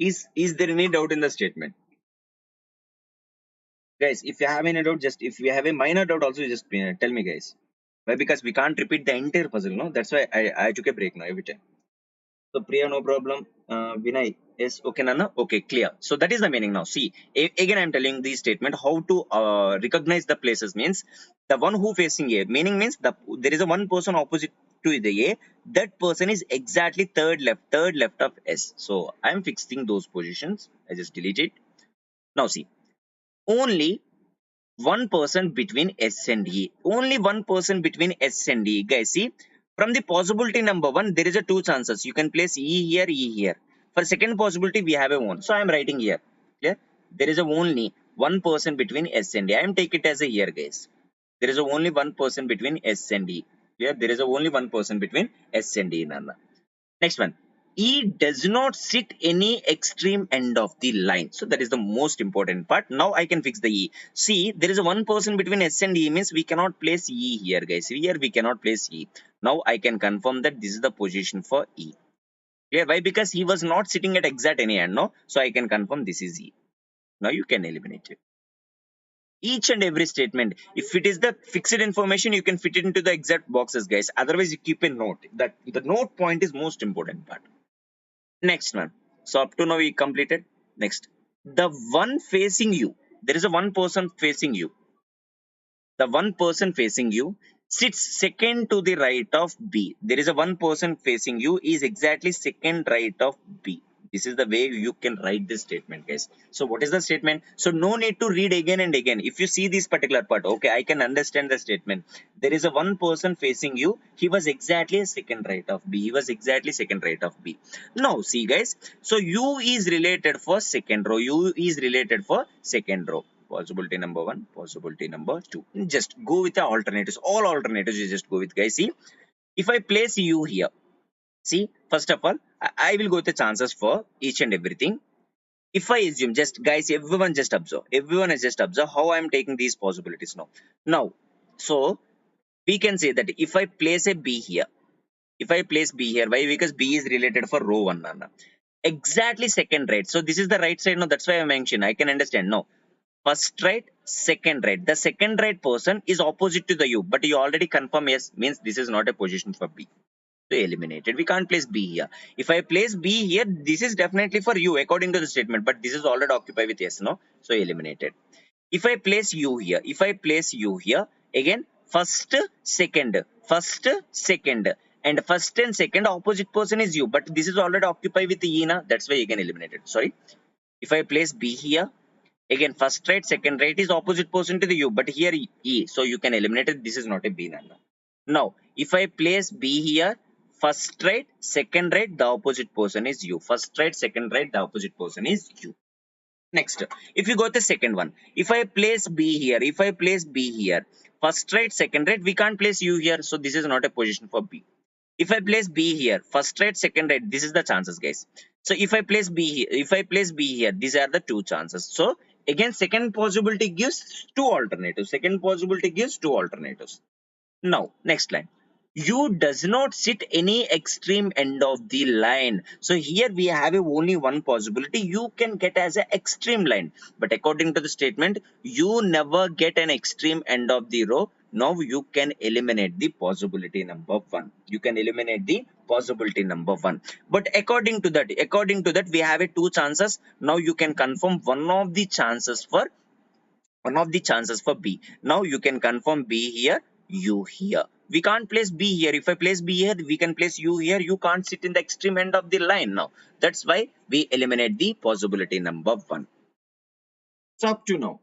Is there any doubt in the statement? Guys, if you have any doubt, just if you have a minor doubt also, just tell me, guys. Why? Because we can't repeat the entire puzzle, no? That's why I took a break now every time. So Priya, no problem. Vinay, yes, okay, Nana, okay, clear. So that is the meaning now. See, again, I'm telling this statement how to recognize the places means the one who facing A. Meaning means there is a one person opposite to the A. That person is exactly third left of S. So I'm fixing those positions. I just delete it. Now see, only one person between S and E. Only one person between S and E. Guys, see, from the possibility number 1, there is a 2 chances. You can place E here, E here. For second possibility, we have a 1. So I am writing here. Yeah, there is a only one person between S and E. I am take it as a here, guys. There is a only one person between S and E. Yeah, there is a only one person between S and E, Nana. Next one. E does not sit any extreme end of the line. So that is the most important part. Now I can fix the E. See, there is a one person between S and E means we cannot place E here, guys. Here we cannot place E. Now I can confirm that this is the position for E. Yeah, why? Because he was not sitting at exact any end, no? So I can confirm this is E. Now you can eliminate it. Each and every statement, if it is the fixed information, you can fit it into the exact boxes, guys. Otherwise, you keep a note. That the note point is most important part. Next one. So up to now we completed. Next. The one facing you. There is a one person facing you. The one person facing you sits second to the right of B. There is a one person facing you is exactly second right of B. This is the way you can write this statement, guys. So what is the statement? So no need to read again and again. If you see this particular part, okay, I can understand the statement. There is a one person facing you. He was exactly a second right of B. He was exactly second right of B. Now see, guys. So U is related for second row. U is related for second row. Possibility number one, possibility number two. Just go with the alternatives. All alternatives you just go with, guys. See, if I place U here, see, first of all, I will go with the chances for each and everything. If I assume, just guys, everyone just observe. Everyone is just observe how I am taking these possibilities now. Now, so we can say that if I place a B here, if I place B here, why? Because B is related for row one, Nana. Exactly second right. So this is the right side. No, that's why I mentioned. I can understand. No, first right, second right. The second right person is opposite to the U, but you already confirm yes, means this is not a position for B. So eliminated. We can't place B here. If I place B here, this is definitely for U according to the statement, but this is already occupied with yes, no? So eliminated. If I place U here, if I place U here, again first, second, and first and second opposite person is U, but this is already occupied with E, na? That's why you can eliminate it. Sorry. If I place B here, again first right, second right is opposite person to the U, but here E, so you can eliminate it. This is not a B, Nana. Now, if I place B here, first right, second right, the opposite person is U. First right, second right, the opposite person is U. Next, if you go to the second one, if I place B here, if I place B here, first right, second right, we can't place U here, so this is not a position for B. If I place B here, first right, second right, this is the chances, guys. So if I place B here, if I place B here, these are the two chances. So again, second possibility gives two alternatives. Second possibility gives two alternatives. Now, next line. U does not sit any extreme end of the line. So here we have only one possibility. You can get as an extreme line. But according to the statement, you never get an extreme end of the row. Now you can eliminate the possibility number one. You can eliminate the possibility number one. But according to that, we have a two chances. Now you can confirm one of the chances for B. Now you can confirm B here, U here. We can't place B here. If I place B here, we can place U here. You can't sit in the extreme end of the line now. That's why we eliminate the possibility number one. So up to now,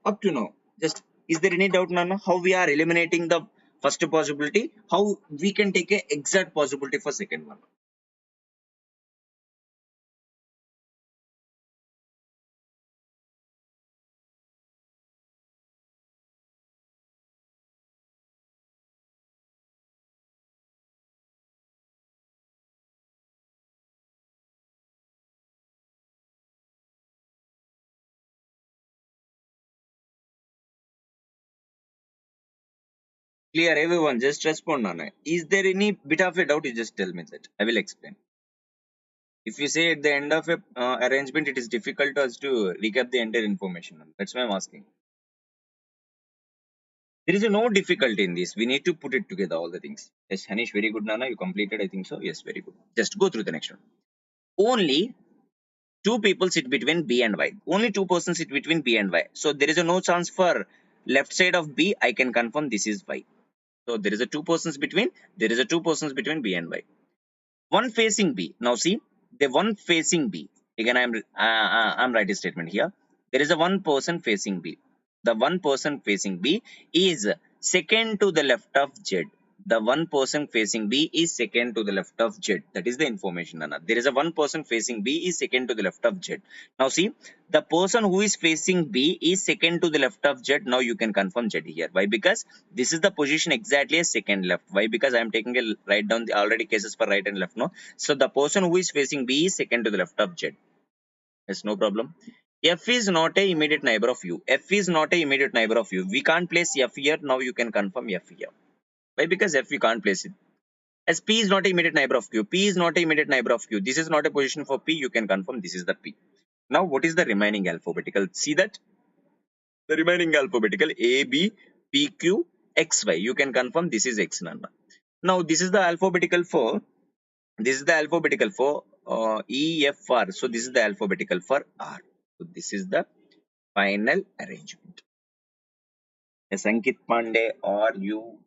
just is there any doubt, Nana? How we are eliminating the first possibility? How we can take a exact possibility for second one? Clear, everyone. Just respond, Nana. Is there any bit of a doubt? You just tell me that. I will explain. If you say at the end of a arrangement, it is difficult to us to recap the entire information. That's why I'm asking. There is no difficulty in this. We need to put it together, all the things. Yes, Hanish, very good, Nana. You completed, I think so. Yes, very good. Just go through the next one. Only two people sit between B and Y. Only two persons sit between B and Y. So there is a no chance for left side of B. I can confirm this is Y. So there is a two persons between. There is a two persons between B and Y. One facing B. Now see, the one facing B. Again, I'm writing statement here. There is a one person facing B. The one person facing B is second to the left of Z. The one person facing B is second to the left of Z. That is the information, Anna. There is a one person facing B is second to the left of Z. Now see, the person who is facing B is second to the left of Z. Now you can confirm Z here. Why? Because this is the position exactly as second left. Why? Because I am taking a write down the already cases for right and left. No. So the person who is facing B is second to the left of Z. Yes, no problem. F is not a immediate neighbor of U. F is not a immediate neighbor of U. We can't place F here. Now you can confirm F here. Why? Because F we can't place it. As P is not a immediate neighbor of Q. P is not a immediate neighbor of Q. This is not a position for P. You can confirm this is the P. Now what is the remaining alphabetical? See that? The remaining alphabetical A, B, P, Q, X, Y. You can confirm this is X, Nana. Now this is the alphabetical for E, F, R. So this is the alphabetical for R. So this is the final arrangement. Yes, Ankit Pandey or U,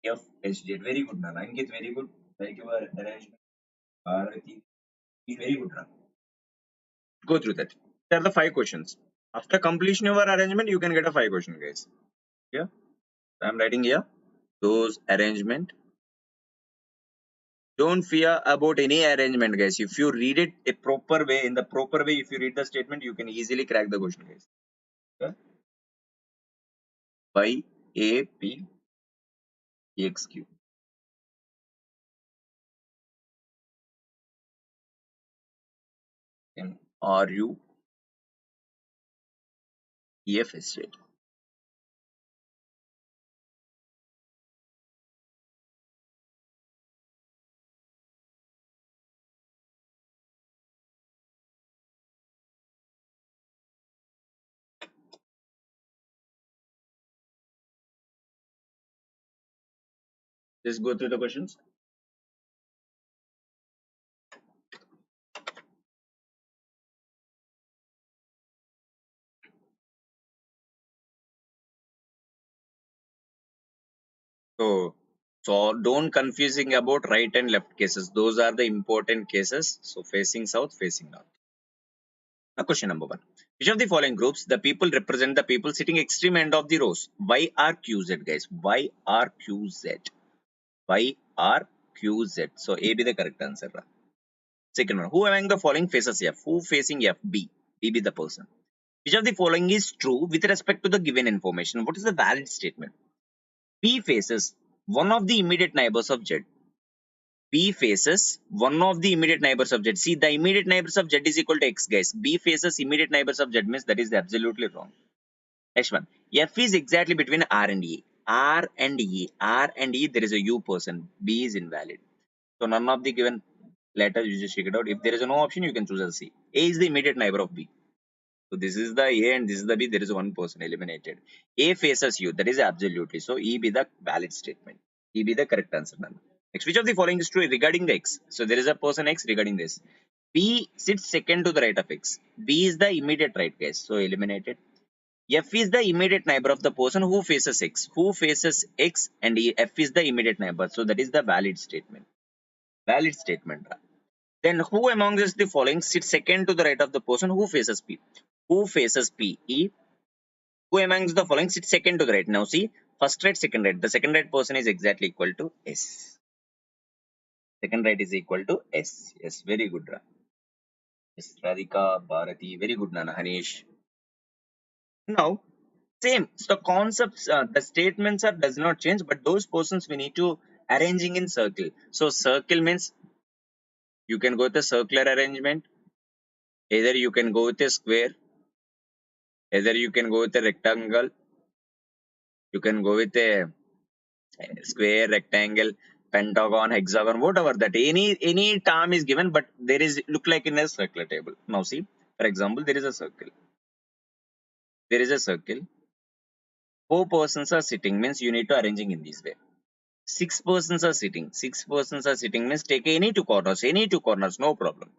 F, S, J. Very good, Nana. Ankit, very good. Thank you for arrangement. Bharati is very good, Nana. Go through that. There are the 5 questions. After completion of our arrangement, you can get a 5 question, guys. Yeah, I'm writing here. Those arrangement. Don't fear about any arrangement, guys. If you read it a proper way, in the proper way, if you read the statement, you can easily crack the question, guys. Yeah? Y A P X Q and R U E F S, right? Just go through the questions. So don't confusing about right and left cases. Those are the important cases. So facing south, facing north. Now question number 1. Which of the following groups the people represent the people sitting extreme end of the rows? Y R Q Z, guys. Y R Q Z. Y R Q Z. So A be the correct answer. Second one. Who among the following faces F? Who facing F? B. B be the person. Which of the following is true with respect to the given information? What is the valid statement? P faces one of the immediate neighbors of Z. B faces one of the immediate neighbors of Z. See, the immediate neighbors of Z is equal to X, guys. B faces immediate neighbors of Z means that is absolutely wrong. Next one. F is exactly between R and E. R and E. R and E, there is a U person. B is invalid. So none of the given letters, you just check it out. If there is no option, you can choose a C. A is the immediate neighbor of B. So this is the A and this is the B. There is one person eliminated. A faces U. That is absolutely. So E be the valid statement. E be the correct answer. Next, which of the following is true regarding the X? So there is a person X regarding this. B sits second to the right of X. B is the immediate right, guys. So eliminated. F is the immediate neighbor of the person who faces X. Who faces X and F is the immediate neighbor. So that is the valid statement. Valid statement. Then who among us the following sits second to the right of the person who faces P? Who faces P? E. Who amongst the following sits second to the right? Now see, first right, second right. The second right person is exactly equal to S. Second right is equal to S. Yes, very good. Yes, Radhika, Bharati, very good, Nana, Hanish. Now, same. So the concepts, the statements are does not change, but those persons we need to arranging in circle. So circle means you can go with a circular arrangement. Either you can go with a square. Either you can go with a rectangle. You can go with a square, rectangle, pentagon, hexagon, whatever that. Any term is given, but there is look like in a circular table. Now see, for example, there is a circle. There is a circle. 4 persons are sitting means you need to arranging in this way. 6 persons are sitting. 6 persons are sitting means take any two corners, no problem.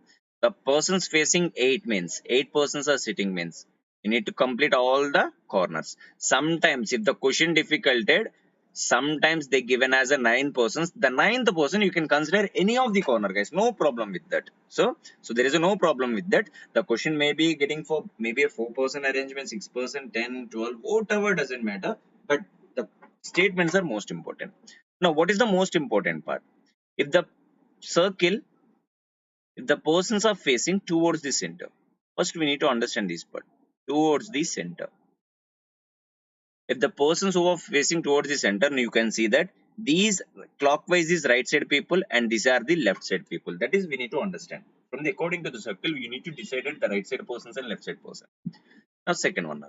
The persons facing 8 means 8 persons are sitting means you need to complete all the corners. Sometimes if the question difficulted, sometimes they given as a 9 persons. The ninth person you can consider any of the corner, guys. No problem with that. So there is a no problem with that. The question may be getting for maybe a 4 person arrangement, 6 person, 10, 12, whatever doesn't matter. But the statements are most important. Now, what is the most important part? If the circle, if the persons are facing towards the center, first we need to understand this part. Towards the center. If the persons who are facing towards the center, you can see that these clockwise is right side people and these are the left side people. That is, we need to understand. From the according to the circle, you need to decide the right side persons and left side person. Now, second one.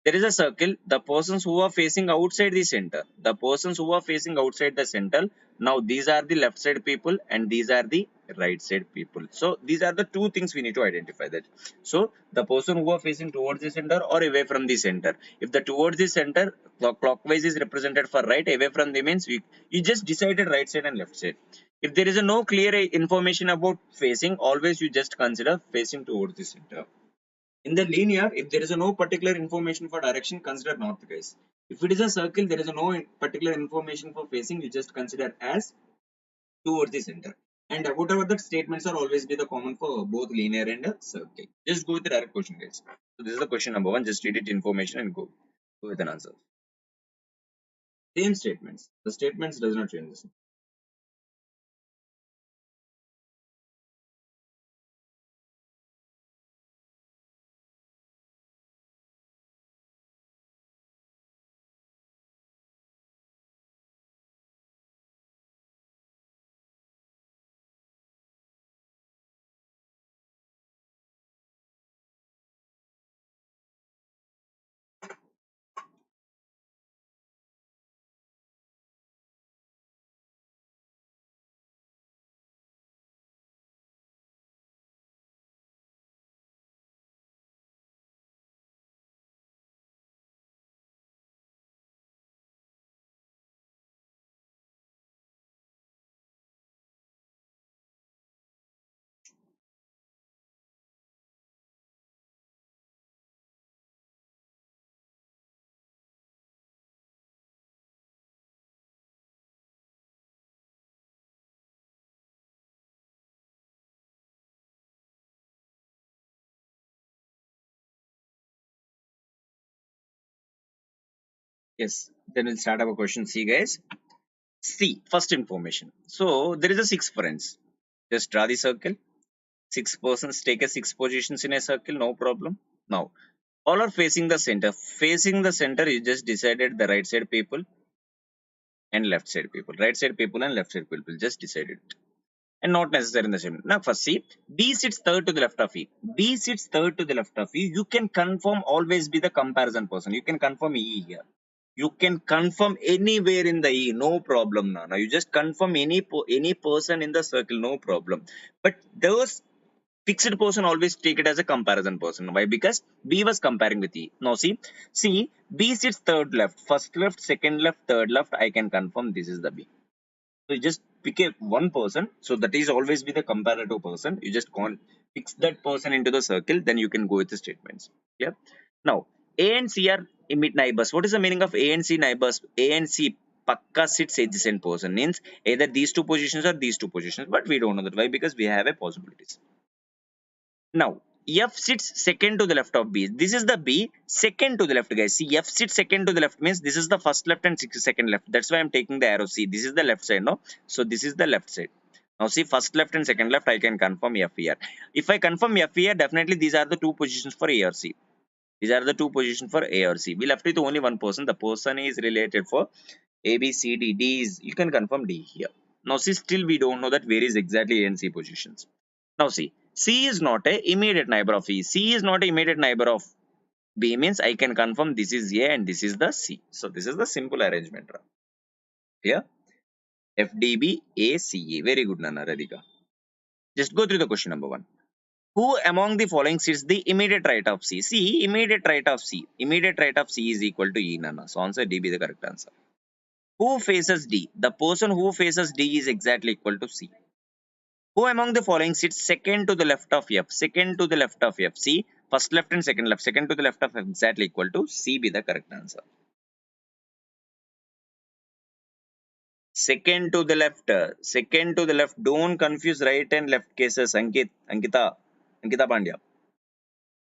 There is a circle. The persons who are facing outside the center. The persons who are facing outside the center. Now these are the left side people and these are the right side people. So these are the two things we need to identify that. So the person who are facing towards the center or away from the center. If the towards the center clockwise is represented for right, away from the means you just decided right side and left side. If there is a no clear information about facing, always you just consider facing towards the center. In the linear, if there is no particular information for direction, consider north, guys. If it is a circle, there is no particular information for facing, you just consider as towards the center. And whatever the statements are always be the common for both linear and a circle. Just go with the direct question, guys. So this is the question number one. Just read it information and go with an answer. Same statements. The statements does not change. Yes. Then we'll start our question C, guys. C, first information. So there is a six friends. Just draw the circle. Six persons take a six positions in a circle, no problem. Now, all are facing the center. Facing the center, you just decided the right side people and left side people. Right side people and left side people. Just decided it. And not necessary in the same. Now, first see, B sits third to the left of E. B sits third to the left of E. You can confirm always be the comparison person. You can confirm E here. You can confirm anywhere in the E, no problem. Now you just confirm any person in the circle, no problem. But those fixed person always take it as a comparison person. Why? Because B was comparing with E. Now see, B sits third left, first left, second left, third left. I can confirm this is the B. So you just pick a one person. So that is always be the comparative person. You just fix that person into the circle. Then you can go with the statements. Yeah. Now A and C are immediate neighbors. What is the meaning of A and C neighbors? A and C pakka sits adjacent person means either these two positions or these two positions. But we don't know that. Why? Because we have a possibilities. Now, F sits second to the left of B. This is the B, second to the left, guys. See, F sits second to the left means this is the first left and second left. That's why I'm taking the arrow. See, this is the left side, no? So, this is the left side. Now, see, first left and second left, I can confirm F here. If I confirm F here, definitely these are the two positions for A or C. These are the two positions for A or C. We left with only one person. The person is related for A, B, C, D. D is, you can confirm D here. Now, see, still we don't know that where is exactly A and C positions. Now see, C is not a immediate neighbor of E. C is not a immediate neighbor of B means I can confirm this is A and this is the C. So this is the simple arrangement. Here, FDB ACE. Very good, Nana Radhika. Just go through the question number one. Who among the following sits the immediate right of C? See, immediate right of C. Immediate right of C is equal to E, Nana. So answer D be the correct answer. Who faces D? The person who faces D is exactly equal to C. Who among the following sits second to the left of F? Second to the left of F. C. First left and second left. Second to the left of F exactly equal to C be the correct answer. Second to the left. Second to the left. Don't confuse right and left cases. Ankita Pandya.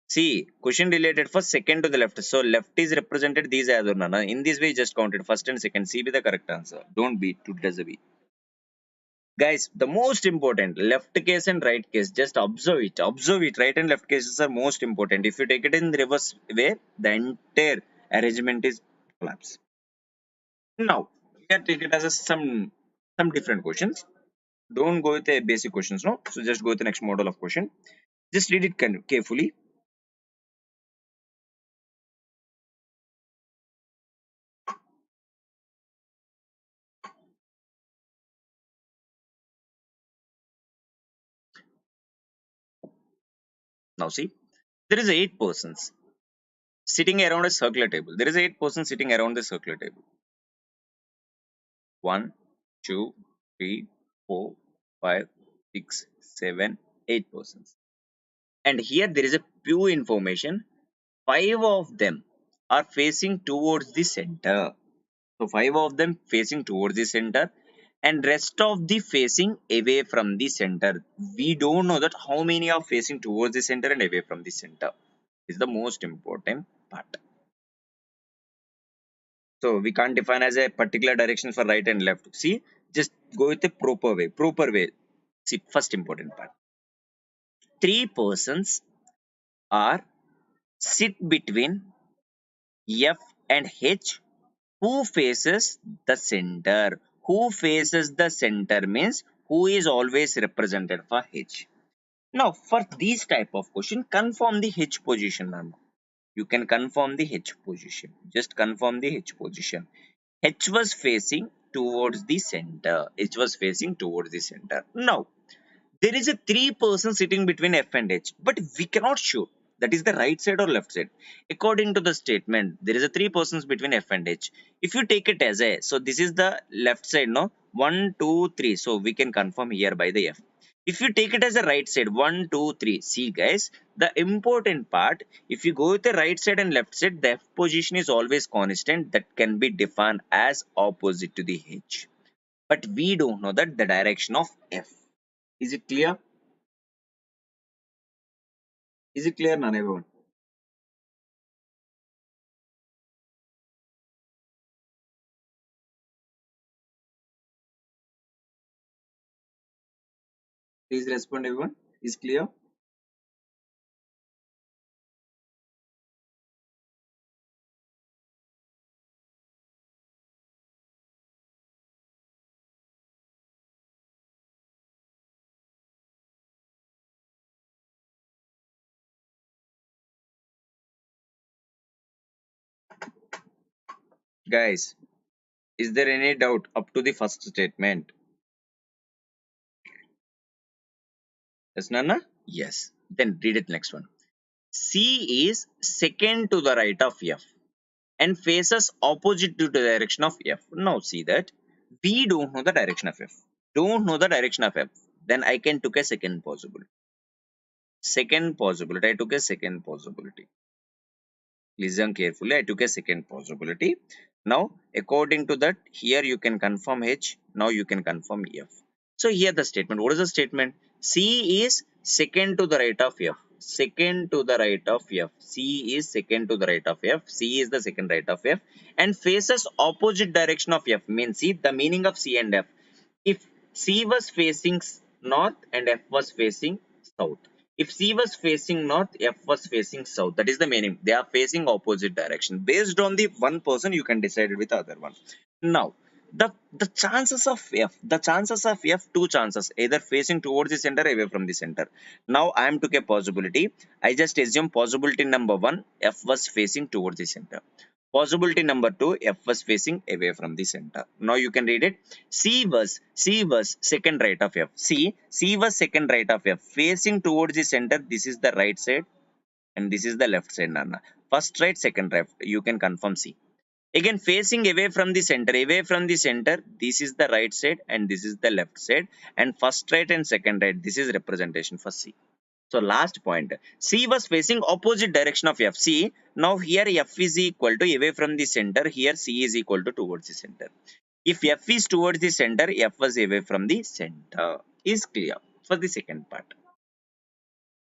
See, question related for second to the left. So left is represented these as Nana. In this way, just counted first and second. C be the correct answer. Don't be to does a B. Guys, the most important left case and right case, just observe it. Right and left cases are most important. If you take it in the reverse way, the entire arrangement is collapse. Now we can take it as some different questions. Don't go with the basic questions, no. So just go with the next model of question. Just read it carefully. Now see, there is 8 persons sitting around a circular table. There is 8 persons sitting around the circular table. 1, 2, 3, 4, 5, 6, 7, 8 persons. And here there is a pure information. 5 of them are facing towards the center. So 5 of them facing towards the center and rest of the facing away from the center. We don't know that how many are facing towards the center and away from the center is the most important part. So we can't define as a particular direction for right and left. See, just go with the proper way. Proper way. See, first important part. Three persons are sit between F and H. Who faces the center? Who faces the center means who is always represented for H. Now, for these type of question, confirm the H position. You can confirm the H position. Just confirm the H position. H was facing towards the center. H was facing towards the center. Now, there is a three person sitting between F and H, but we cannot show that is the right side or left side. According to the statement, there is a three persons between F and H. If you take it as a, so this is the left side, no? 1, 2, 3. So we can confirm here by the F. If you take it as a right side, 1, 2, 3. See guys, the important part, if you go with the right side and left side, the F position is always constant that can be defined as opposite to the H. But we don't know that the direction of F. Is it clear? Is it clear, Nana, everyone? Please respond, everyone. Is clear? Guys, is there any doubt up to the first statement? Yes, Nana? Yes. Then read it next one. C is second to the right of F and faces opposite to the direction of F. Now see that we don't know the direction of F. Don't know the direction of F. Then I can took a second possibility. Second possibility. I took a second possibility. Listen carefully. I took a second possibility. Now, according to that, here you can confirm H. Now you can confirm F. So here the statement. What is the statement? C is second to the right of F. Second to the right of F. C is second to the right of F. C is the second right of F and faces opposite direction of F. Means see the meaning of C and F. If C was facing north and F was facing south. If C was facing north, F was facing south. That is the meaning. They are facing opposite direction. Based on the one person, you can decide it with the other one. Now, the chances of F, two chances, either facing towards the center, away from the center. Now, I am took a possibility. I just assume possibility number one, F was facing towards the center. Possibility number two, F was facing away from the center. Now you can read it. C was second right of F. C was second right of F. Facing towards the center, this is the right side and this is the left side, Nana. First right, second left. You can confirm C. Again, facing away from the center, this is the right side and this is the left side. And first right and second right, this is representation for C. So last point, C was facing opposite direction of F. C. Now here F is equal to away from the center. Here C is equal to towards the center. If F is towards the center, F was away from the center. Is clear for the second part.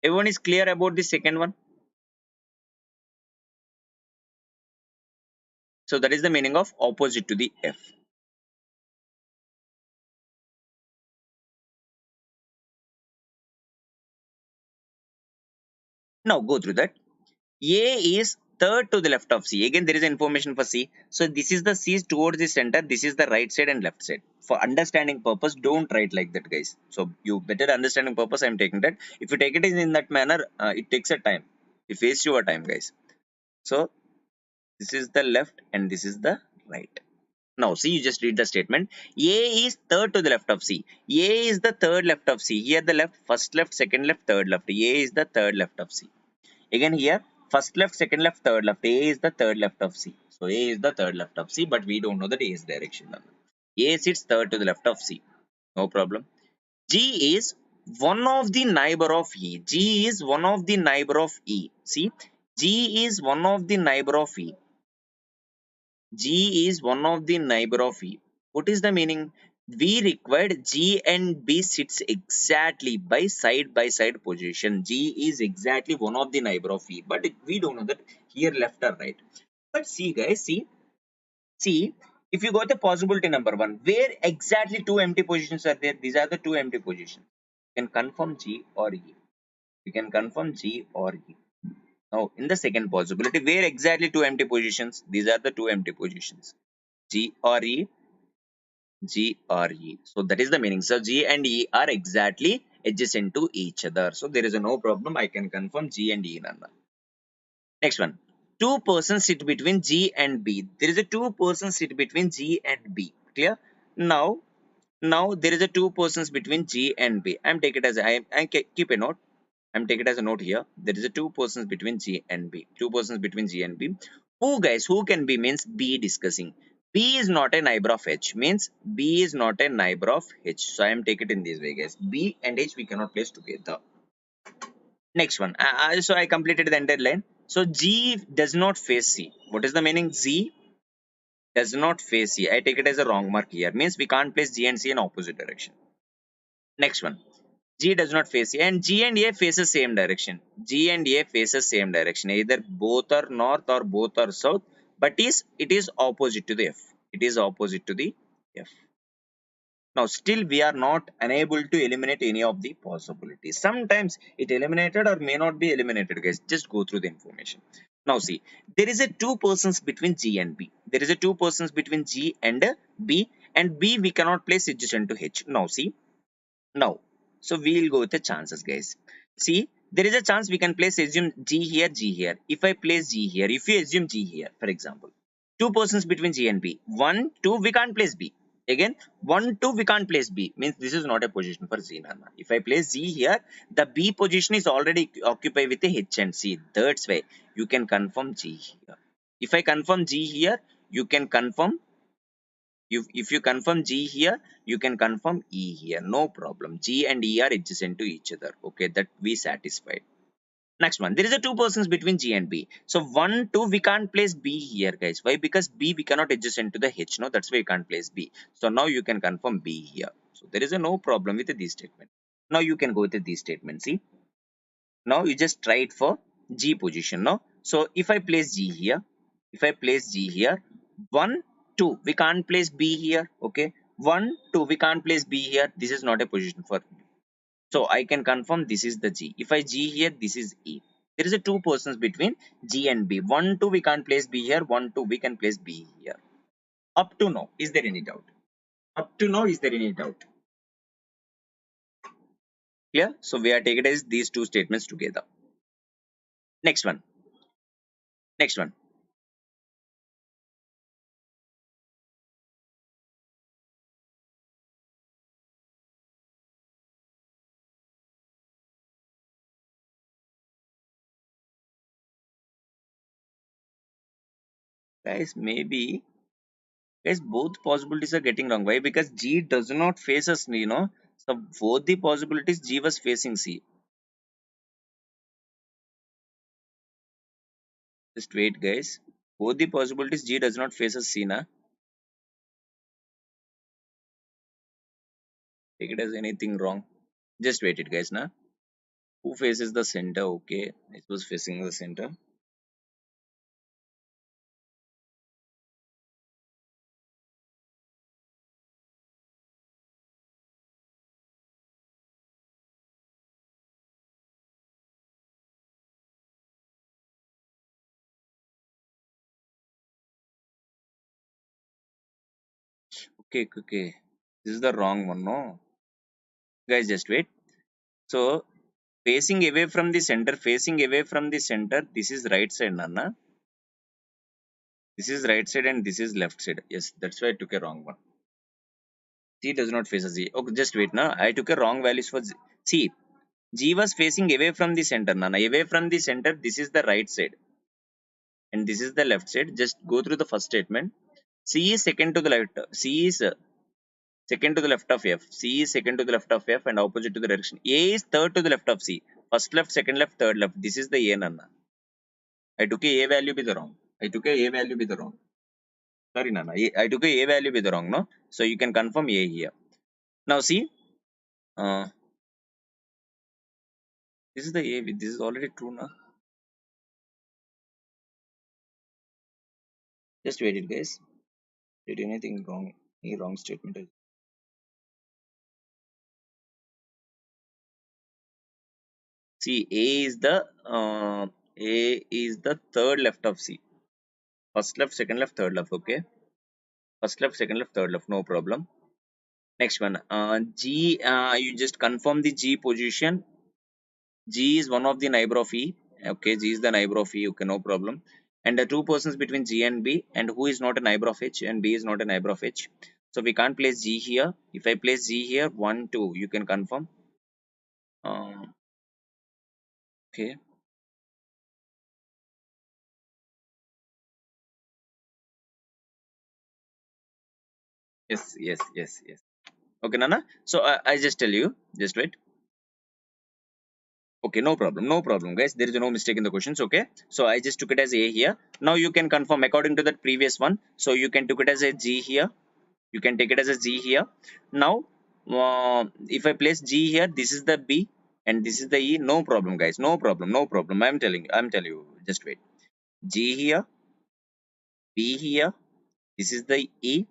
Everyone is clear about the second one. So that is the meaning of opposite to the F. Now go through that. A is third to the left of C. Again, there is information for C. So this is the C is towards the center. This is the right side and left side. For understanding purpose, don't write like that, guys. So you better understanding purpose. I am taking that. If you take it in that manner, it takes a time. It wastes your time, guys. So this is the left and this is the right. Now see, you just read the statement. A is third to the left of C. A is the third left of C. Here the left, first left, second left, third left. A is the third left of C. Again here, first left, second left, third left. A is the third left of C. So A is the third left of C, but we don't know that A is direction. A sits third to the left of C. No problem. G is one of the neighbor of E. G is one of the neighbor of E. See, G is one of the neighbor of E. G is one of the neighbor of E. What is the meaning? we required G and B sits exactly by side position. G is exactly one of the neighbor of E, but we don't know that here left or right. But see guys, see, if you got the possibility number one, where exactly two empty positions are there, these are the two empty positions. You can confirm G or E. You can confirm G or E. Now, in the second possibility, where exactly two empty positions, these are the two empty positions. G or E, G or E. So that is the meaning. So G and E are exactly adjacent to each other. So there is a no problem. I can confirm G and E. Nanda. Next one. Two persons sit between G and B. There is a two persons sit between G and B. Clear? Now, there is a two persons between G and B. I'm take it as keep a note. I'm take it as a note here. There is a two persons between G and B. Two persons between G and B. Who guys? Who can be means B discussing. B is not a neighbor of H. Means B is not a neighbor of H. So I am take it in this way, guys. B and H we cannot place together. Next one. So I completed the entire line. So G does not face C. What is the meaning? G does not face C. I take it as a wrong mark here. Means we can't place G and C in opposite direction. Next one. G does not face C and G and A faces same direction. G and A faces same direction. Either both are north or both are south. But it is opposite to the F. It is opposite to the F. Now still we are not unable to eliminate any of the possibilities. Sometimes it eliminated or may not be eliminated, guys. Just go through the information. Now see, there is a two persons between G and B. There is a two persons between G and B we cannot place adjacent to H. Now see, now, so we'll go with the chances, guys. See, there is a chance we can place assume G here, G here. If I place G here, if you assume G here, for example, two persons between G and B. 1, 2, we can't place B. Again, 1, 2, we can't place B. Means this is not a position for Z, Nana. If I place Z here, the B position is already occupied with the H and C. That's why you can confirm G here. If I confirm G here, you can confirm if you confirm G here, you can confirm E here. No problem. G and E are adjacent to each other. Okay, that we satisfied. Next one. There is a two persons between G and B. So 1, 2, we can't place B here, guys. Why? Because B we cannot adjacent to the H. No, that's why you can't place B. So now you can confirm B here. So there is a no problem with this statement. Now you can go with this statement. See. Now you just try it for G position. No. So if I place G here, if I place G here, 1, 2, we can't place B here. Okay. 1, 2, we can't place B here. This is not a position for B. So I can confirm this is the G. If I G here, this is E. There is a two persons between G and B. 1, 2, we can't place B here. 1, 2, we can place B here. Up to now, is there any doubt? Up to now, is there any doubt? Clear? So we are taking it as these two statements together. Next one. Next one. Guys, maybe guys, both possibilities are getting wrong. Why? Because G does not face us, you know. So both the possibilities G was facing C. Just wait, guys. Both the possibilities G does not face us C, na. Take it as anything wrong. Just wait it, guys, na. Who faces the center? Okay, it was facing the center. Okay, okay. This is the wrong one, no. Guys, just wait. So facing away from the center, facing away from the center. This is right side, Nana. This is right side and this is left side. Yes, that's why I took a wrong one. G does not face a Z. Okay, just wait now. I took a wrong values for Z. See, G was facing away from the center, Nana. Away from the center, this is the right side. And this is the left side. Just go through the first statement. C is second to the left. C is second to the left of F. C is second to the left of F and opposite to the direction. A is third to the left of C. First left, second left, third left. This is the A, Nana. I took a value be the wrong. I took a value be the wrong. Sorry, Nana. I took a value with the wrong, no? So you can confirm A here. Now see, uh, this is the A. This is already true now. Just wait it, guys. Did anything wrong? Any wrong statement? See, A is the third left of C. First left, second left, third left. Okay. First left, second left, third left. No problem. Next one. G. You just confirm the G position. G is one of the neighbor of E. Okay, G is the neighbor of E. Okay, no problem. And the two persons between G and B, and who is not a neighbor of H, and B is not a neighbor of H. So we can't place G here. If I place G here, 1, 2, you can confirm. Uh, okay. Yes, yes, yes, yes. Okay, Nana. So I just tell you, just wait. Okay, no problem, guys. There is no mistake in the questions. Okay, so I just took it as A here. Now you can confirm according to that previous one. So you can took it as a G here. You can take it as a G here. Now, if I place G here, this is the B and this is the E. No problem, guys. No problem, no problem. I'm telling you. Just wait. G here, B here. This is the E,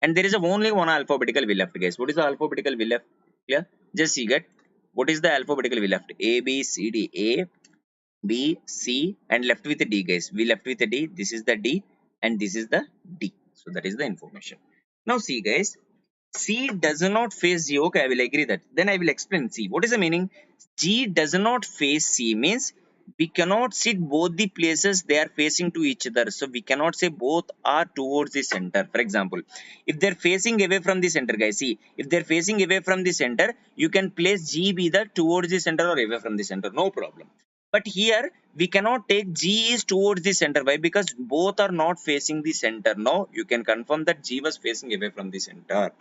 and there is only one alphabetical V left, guys. What is the alphabetical V left? Yeah, just see that. What is the alphabetical V left? A B C D. A B, C, and left with a D, guys. We left with a D. This is the D, and this is the D. So that is the information. Now see, guys. C does not face G. Okay, I will agree that. Then I will explain C. What is the meaning? G does not face C means we cannot sit both the places they are facing to each other. So we cannot say both are towards the center. For example, if they're facing away from the center, guys, see, if they're facing away from the center, you can place G be the towards the center or away from the center. No problem. But here we cannot take G is towards the center. Why? Because both are not facing the center. No, you can confirm that G was facing away from the center.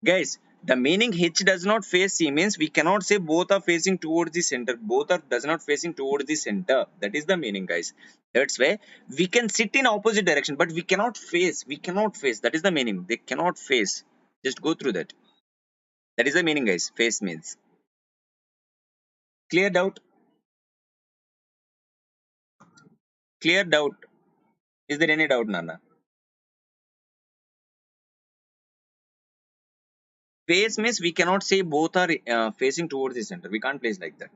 Guys, the meaning H does not face C means we cannot say both are facing towards the center. Both are does not facing towards the center. That is the meaning, guys. That's why we can sit in opposite direction, but we cannot face. We cannot face. That is the meaning. They cannot face. Just go through that. That is the meaning, guys. Face means. Clear doubt? Clear doubt. Is there any doubt, Nana? Face means we cannot say both are facing towards the center. We can't place like that.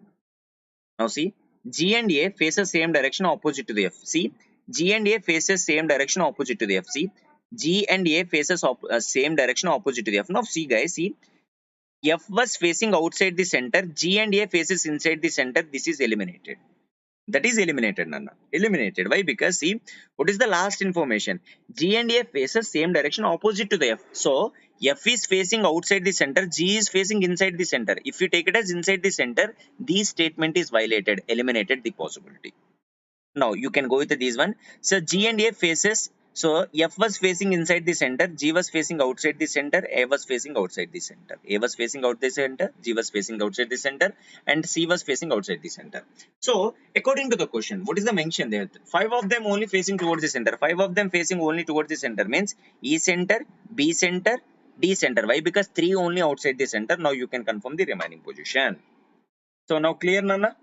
Now see, G and A faces same direction opposite to the F. See, G and A faces same direction opposite to the F. See, G and A faces same direction opposite to the F. Now see, guys, see, F was facing outside the center. G and A faces inside the center. This is eliminated. That is eliminated, Nana. Eliminated. Why? Because see, what is the last information? G and A faces same direction opposite to the F. So F is facing outside the center. G is facing inside the center. If you take it as inside the center, this statement is violated. Eliminated the possibility. Now you can go with this one. So G and A faces. So F was facing inside the center, G was facing outside the center, A was facing outside the center. A was facing out the center, G was facing outside the center, and C was facing outside the center. So according to the question, what is the mention there? Five of them only facing towards the center. Five of them facing only towards the center means E center, B center, D center. Why? Because three only outside the center. Now you can confirm the remaining position. So now clear, Nana?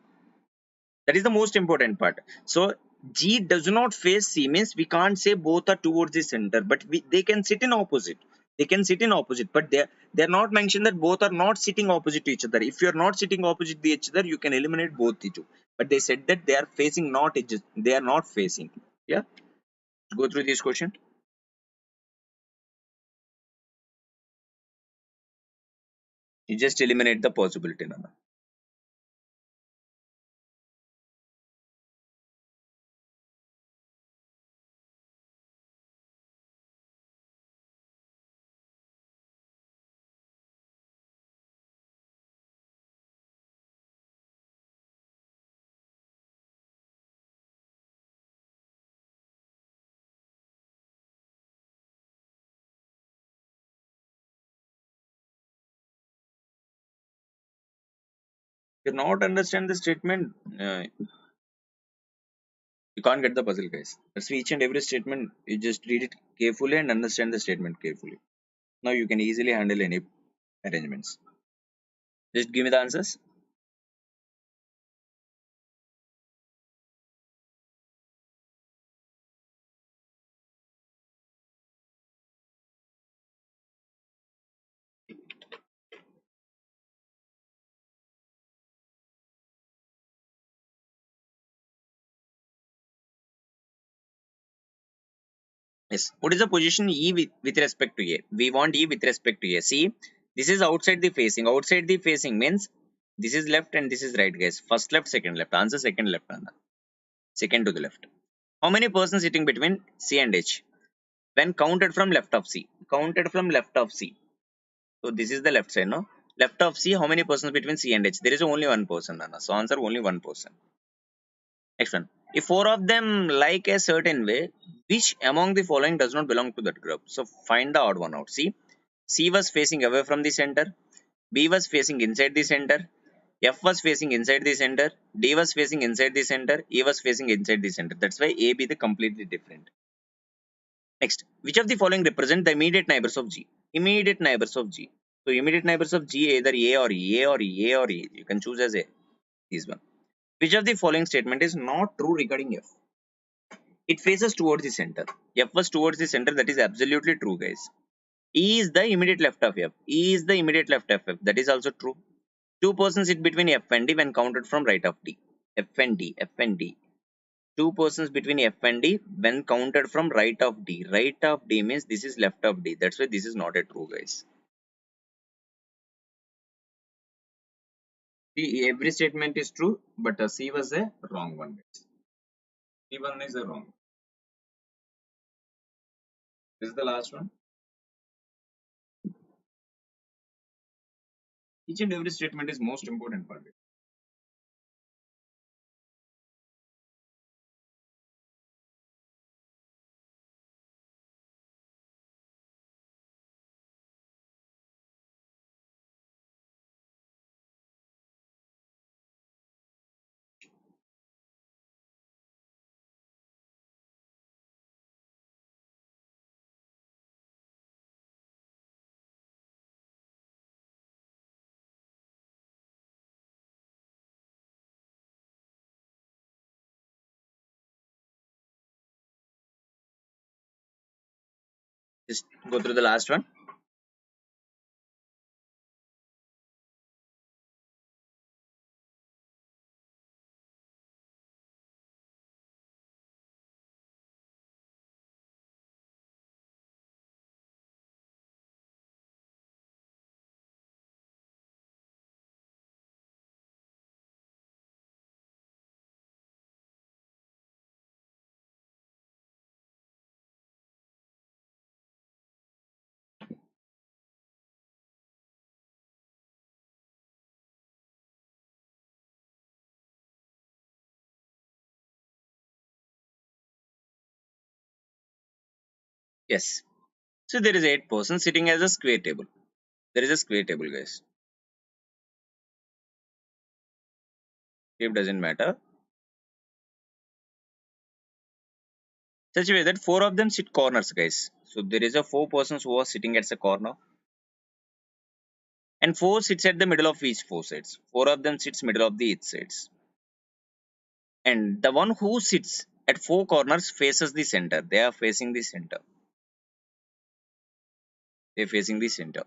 That is the most important part. So G does not face C means we can't say both are towards the center, but they can sit in opposite. They can sit in opposite, but they're not mentioned that both are not sitting opposite to each other. If you're not sitting opposite to each other, you can eliminate both the two. But they said that they are facing not each, they are not facing. Yeah. Go through this question. You just eliminate the possibility, Nana. You not understand the statement. You can't get the puzzle, guys. That's why each and every statement, you just read it carefully and understand the statement carefully. Now you can easily handle any arrangements. Just give me the answers. Yes. What is the position E with respect to A? We want E with respect to A. See, this is outside the facing. Outside the facing means this is left and this is right, guys. First left, second left. Answer second left. Anna. Second to the left. How many persons sitting between C and H? When counted from left of C. Counted from left of C. So this is the left side, no? Left of C, how many persons between C and H? There is only one person, Anna. So answer only one person. Next one. If four of them like a certain way, which among the following does not belong to that group? So find the odd one out. See, C was facing away from the center, B was facing inside the center, F was facing inside the center, D was facing inside the center, E was facing inside the center. That's why A, B the completely different. Next, which of the following represent the immediate neighbors of G? Immediate neighbors of G. So immediate neighbors of G either A or E, A or E, A or E. You can choose as A. This one. Which of the following statement is not true regarding F? It faces towards the center. F was towards the center. That is absolutely true, guys. E is the immediate left of F. E is the immediate left of F. That is also true. Two persons sit between F and D when counted from right of D. F and D. F and D. Two persons between F and D when counted from right of D. Right of D means this is left of D. That's why this is not a true, guys. See, every statement is true, but C was a wrong one, guys. C1 is a wrong. This is the last one. Each and every statement is most important part. Just go through the last one. Yes. So there is 8 persons sitting as a square table. There is a square table, guys. Shape doesn't matter. Such a way that four of them sit corners, guys. So there is a 4 persons who are sitting at the corner, and four sits at the middle of each four sides. Four of them sits middle of the each sides, and the one who sits at four corners faces the center. They are facing the center. They are facing the center.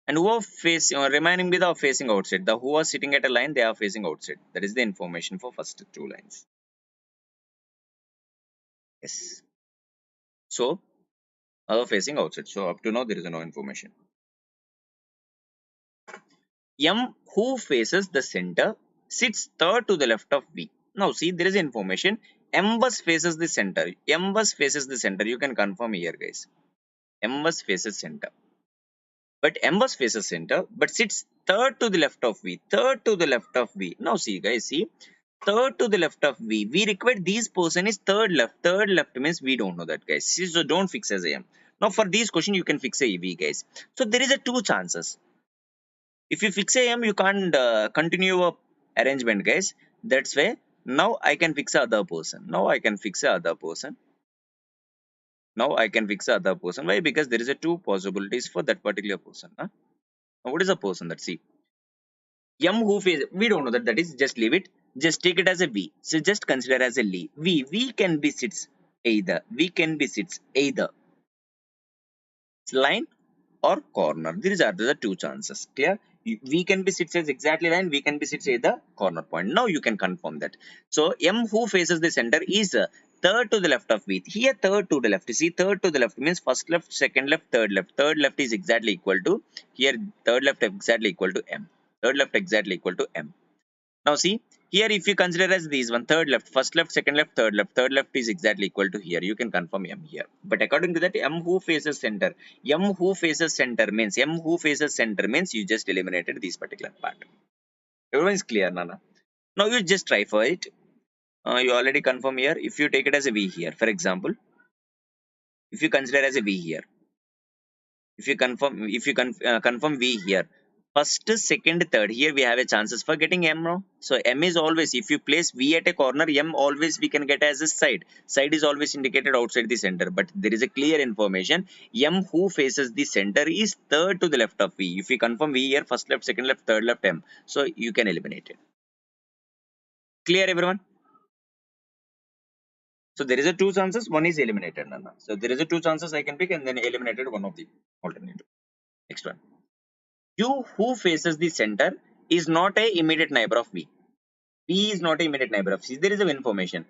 And who are facing remaining with are facing outside. The who are sitting at a line, they are facing outside. That is the information for first two lines. Yes. So other facing outside. So up to now there is no information. M who faces the center sits third to the left of V. Now see there is information. M bus faces the center. M bus faces the center. You can confirm here, guys. M bus faces center. But M bus faces center, but sits third to the left of V. Third to the left of V. Now see, guys, see. Third to the left of V. We require this person is third left. Third left means we don't know that, guys. See, so don't fix as AM. Now for this question, you can fix a V, guys. So there is a two chances. If you fix AM, you can't continue a arrangement, guys. That's why Now I can fix a other person. Now I can fix a other person. Now I can fix a other person. Why? Because there is a two possibilities for that particular person. Huh? Now what is the person? Let's see. M who face, we don't know that. That is, just leave it. Just take it as a V. So just consider as a Lee. V can be sits either. V can be sits either line or corner. These are the two chances. Clear? V can be sits as exactly line. V can be sits at the corner point. Now you can confirm that. So M who faces the center is third to the left of V. Here third to the left. See, third to the left means first left, second left, third left. Third left is exactly equal to here. Third left exactly equal to M. Third left exactly equal to M. Now see, here if you consider as these one, third left, first left, second left, third left is exactly equal to here. You can confirm M here. But according to that, M who faces center. M who faces center means you just eliminated this particular part. Everyone is clear, Nana. Now you just try for it. You already confirm here. If you take it as a V here, for example, if you consider as a V here, confirm V here, first, second, third, here we have a chances for getting M now. So M is always, if you place V at a corner, M always we can get as a side is always indicated outside the center, but there is a clear information. M who faces the center is third to the left of V. If you confirm V here, first left, second left, third left, M, so you can eliminate it. Clear, everyone? So there is a two chances, one is eliminated, Nana. So there is a two chances I can pick and then eliminated one of the alternative. Next one. U who faces the center is not a immediate neighbor of V. V is not a immediate neighbor of C. There is a information.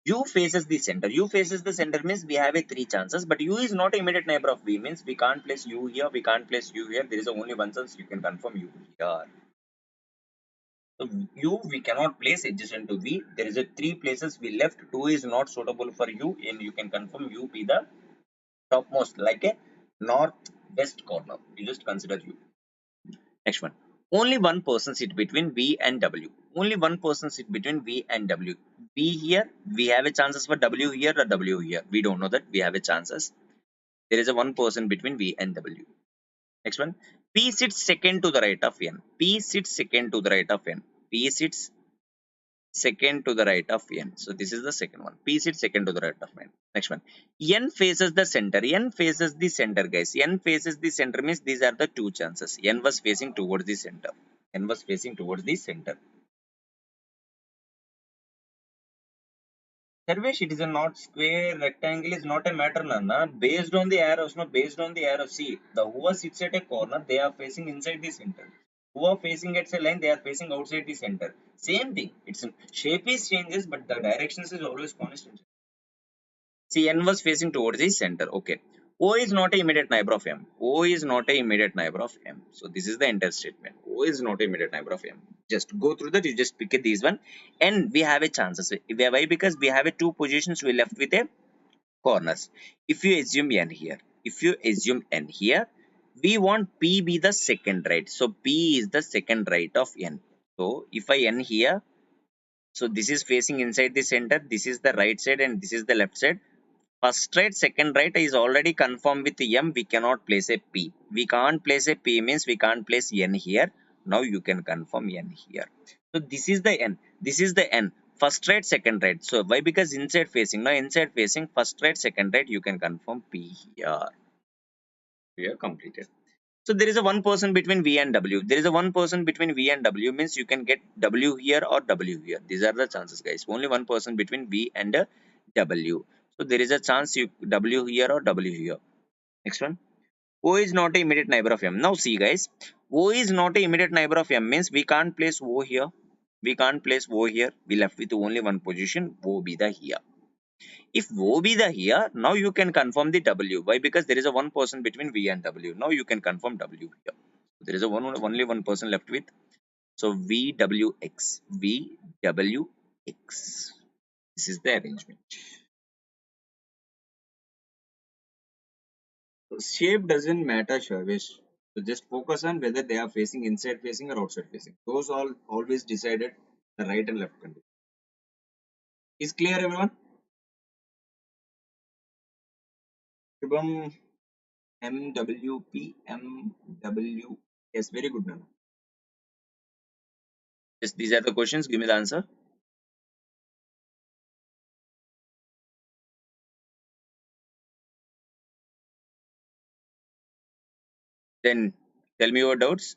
U faces the center. U faces the center means we have a three chances, but U is not a immediate neighbor of V means we can't place U here, we can't place U here. There is only one chance you can confirm U here. So U we cannot place adjacent to V. There is a three places we left. Two is not suitable for U, and you can confirm U be the topmost like a northwest corner. You just consider U. Next one. Only one person sit between V and W. Only one person sit between V and W. V here, we have a chances for W here or W here. We don't know that. We have a chances. There is a one person between V and W. Next one. P sits second to the right of N. P sits second to the right of N. P sits second to the right of N. So this is the second one. P sits second to the right of N. Next one. N faces the center. N faces the center, guys. N faces the center means these are the two chances. N was facing towards the center. N was facing towards the center. Sarvesh, it is a not square, rectangle is not a matter, Nana. Based on the arrows, no, based on the arrow. See, the who sits at a corner, they are facing inside the center. Who are facing at a line, they are facing outside the center. Same thing. Its shape is changes, but the directions is always constant. See, N was facing towards the center. Okay. O is not a immediate neighbor of M. O is not a immediate neighbor of M. So this is the entire statement. O is not a immediate neighbor of M. Just go through that. You just pick these one. And we have a chances. Why? Because we have a two positions we left with a corners. If you assume N here, we want P be the second right. So P is the second right of N. So if I N here, so this is facing inside the center. This is the right side and this is the left side. First right, second right is already confirmed with M. We cannot place a P. We can't place a P means we can't place N here. Now you can confirm N here. So this is the N. This is the N. First right, second right. So why? Because inside facing. Now inside facing, first right, second right, you can confirm P here. We are completed. So there is a one person between V and W. There is a one person between V and W means you can get W here or W here. These are the chances, guys. Only one person between V and W. So there is a chance you W here or W here. Next one. O is not a immediate neighbor of M. Now see, guys. O is not a immediate neighbor of M means we can't place O here. We can't place O here. We left with only one position. O be the here. If O be the here, now you can confirm the W. Why? Because there is a one person between V and W. Now you can confirm W here. There is a only one person left with. So VWX. VWX. This is the arrangement. So shape doesn't matter, Shavish. So just focus on whether they are facing inside facing or outside facing. Those all always decided the right and left condition. Is clear, everyone? Shubham, MWP, MW. Yes, very good, man. Yes, these are the questions. Give me the answer. Then tell me your doubts.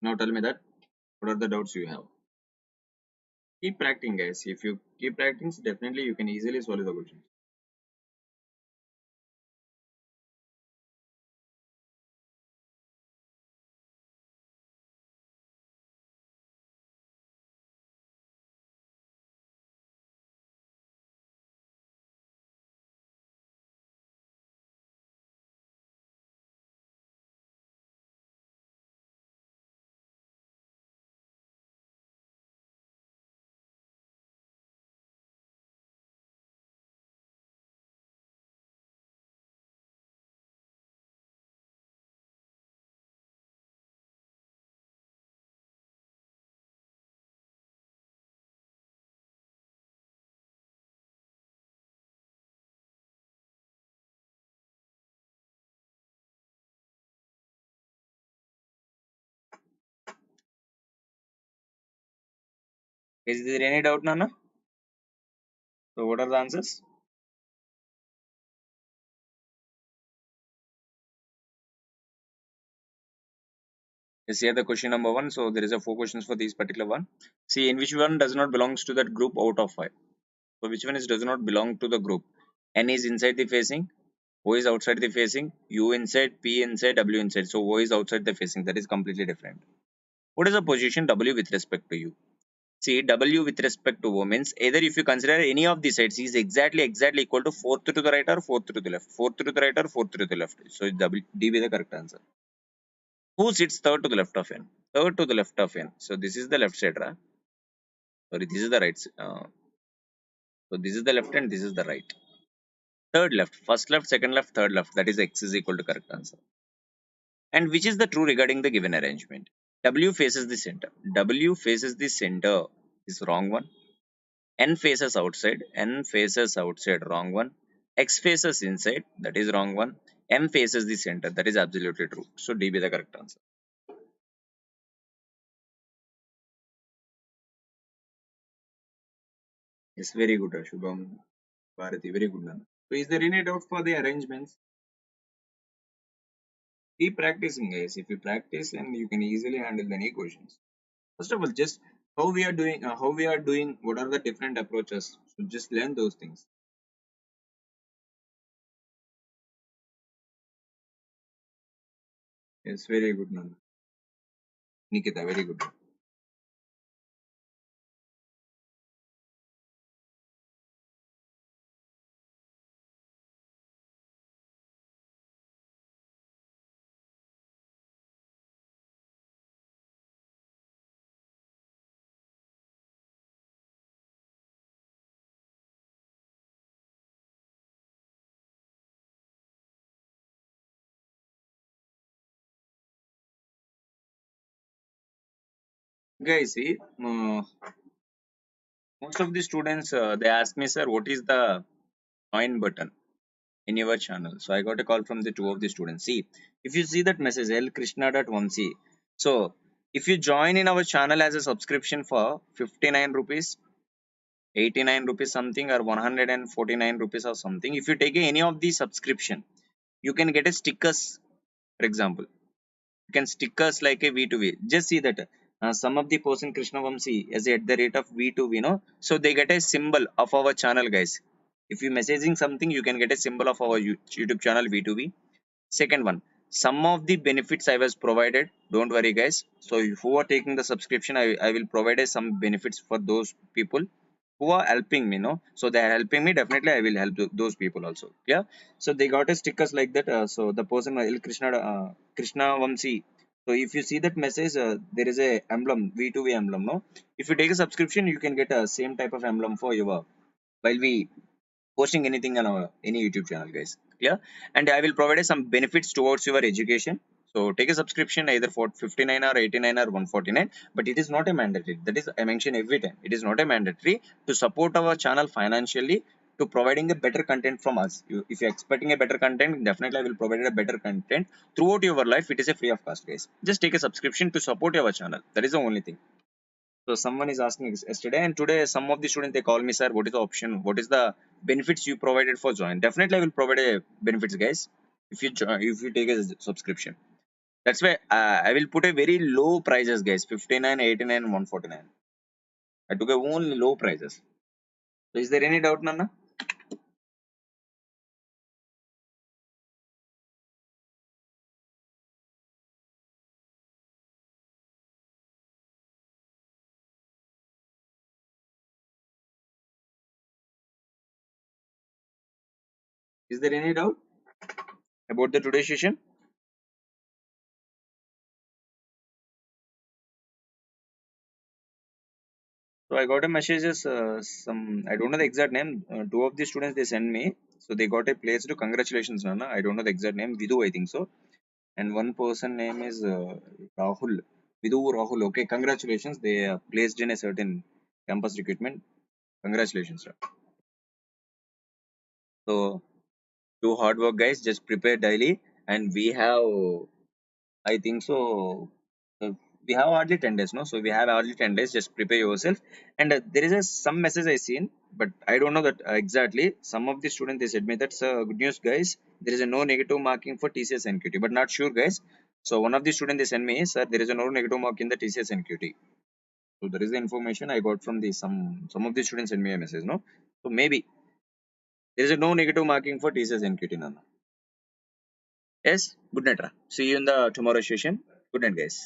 Now tell me that what are the doubts you have. Keep practicing, guys. If you keep practicing, definitely you can easily solve the question. Is there any doubt, Nana? So what are the answers? Let's see the question number one. So there is a four questions for this particular one. See, in which one does not belongs to that group out of five. So which one is does not belong to the group? N is inside the facing, O is outside the facing, U inside, P inside, W inside. So O is outside the facing. That is completely different. What is the position W with respect to U? See, W with respect to O means either if you consider any of the sides is exactly equal to fourth to the right or fourth to the left. Fourth to the right or fourth to the left. So W D be the correct answer. Who sits third to the left of N? Third to the left of N. So this is the left side, right? Sorry, this is the right. So this is the left and this is the right. Third left, first left, second left, third left. That is X is equal to correct answer. And which is the true regarding the given arrangement? W faces the center. W faces the center is wrong one. N faces outside. N faces outside, wrong one. X faces inside. That is wrong one. M faces the center. That is absolutely true. So D be the correct answer. Yes, very good, Shubham. Bharati, very good, man. So is there any doubt for the arrangements? Keep practicing, guys. If you practice, and you can easily handle any questions. First of all, just how we are doing, what are the different approaches? So just learn those things. Yes, very good, Nanda. Nikita, very good. Guys, see, most of the students they ask me, sir, what is the join button in your channel? So I got a call from the two of the students. See, if you see that message L Krishna.Vamsi, so if you join in our channel as a subscription for 59 rupees, 89 rupees something, or 149 rupees or something, if you take any of the subscription, you can get a stickers. For example, you can stickers like a V2V. Just see that some of the person Krishna Vamsi as at the rate of V2V, so they get a symbol of our channel, guys. If you messaging something, you can get a symbol of our YouTube channel V2V. Second one, some of the benefits I was provided. Don't worry, guys. So if who are taking the subscription, I will provide some benefits for those people who are helping me. No, so they are helping me. Definitely, I will help those people also. Yeah. So they got a stickers like that. So the person L Krishna Vamsi. So if you see that message, there is a emblem V2V emblem. No, if you take a subscription, you can get a same type of emblem for your while we posting anything on our any YouTube channel, guys. Yeah, and I will provide some benefits towards your education. So take a subscription either for 59 or 89 or 149, but it is not a mandatory. That is I mention every time. It is not a mandatory to support our channel financially to providing a better content from us. If you're expecting a better content, definitely I will provide a better content throughout your life. It is a free of cost, guys. Just take a subscription to support our channel. That is the only thing. So someone is asking yesterday and today, some of the students they call me, sir, what is the option? What is the benefits you provided for join? Definitely I will provide a benefits, guys. If you take a subscription, that's why I will put a very low prices, guys. 59, 89, 149. I took a only low prices. So is there any doubt, Nana? Is there any doubt about the today's session? So I got a messages. Some I don't know the exact name. Two of the students they send me. So they got a place to congratulations, Nana. I don't know the exact name. Vidu, I think so. And one person name is Rahul. Vidu Rahul. Okay, congratulations. They placed in a certain campus recruitment. Congratulations, sir. So do hard work, guys. Just prepare daily, and we have I think so. uh, We have hardly 10 days, no? So we have hardly 10 days. Just prepare yourself. And there is some message I seen, but I don't know that exactly. Some of the students they said me that's good news, guys. There is a no negative marking for TCS NQT, but not sure, guys. So one of the students they sent me, sir, there is a no negative mark in the TCS NQT. So there is the information I got from the some of the students sent me a message, no? So maybe there is a no negative marking for TCS NQT, Nana. Yes, good night, Ra. See you in the tomorrow session. Good night, guys.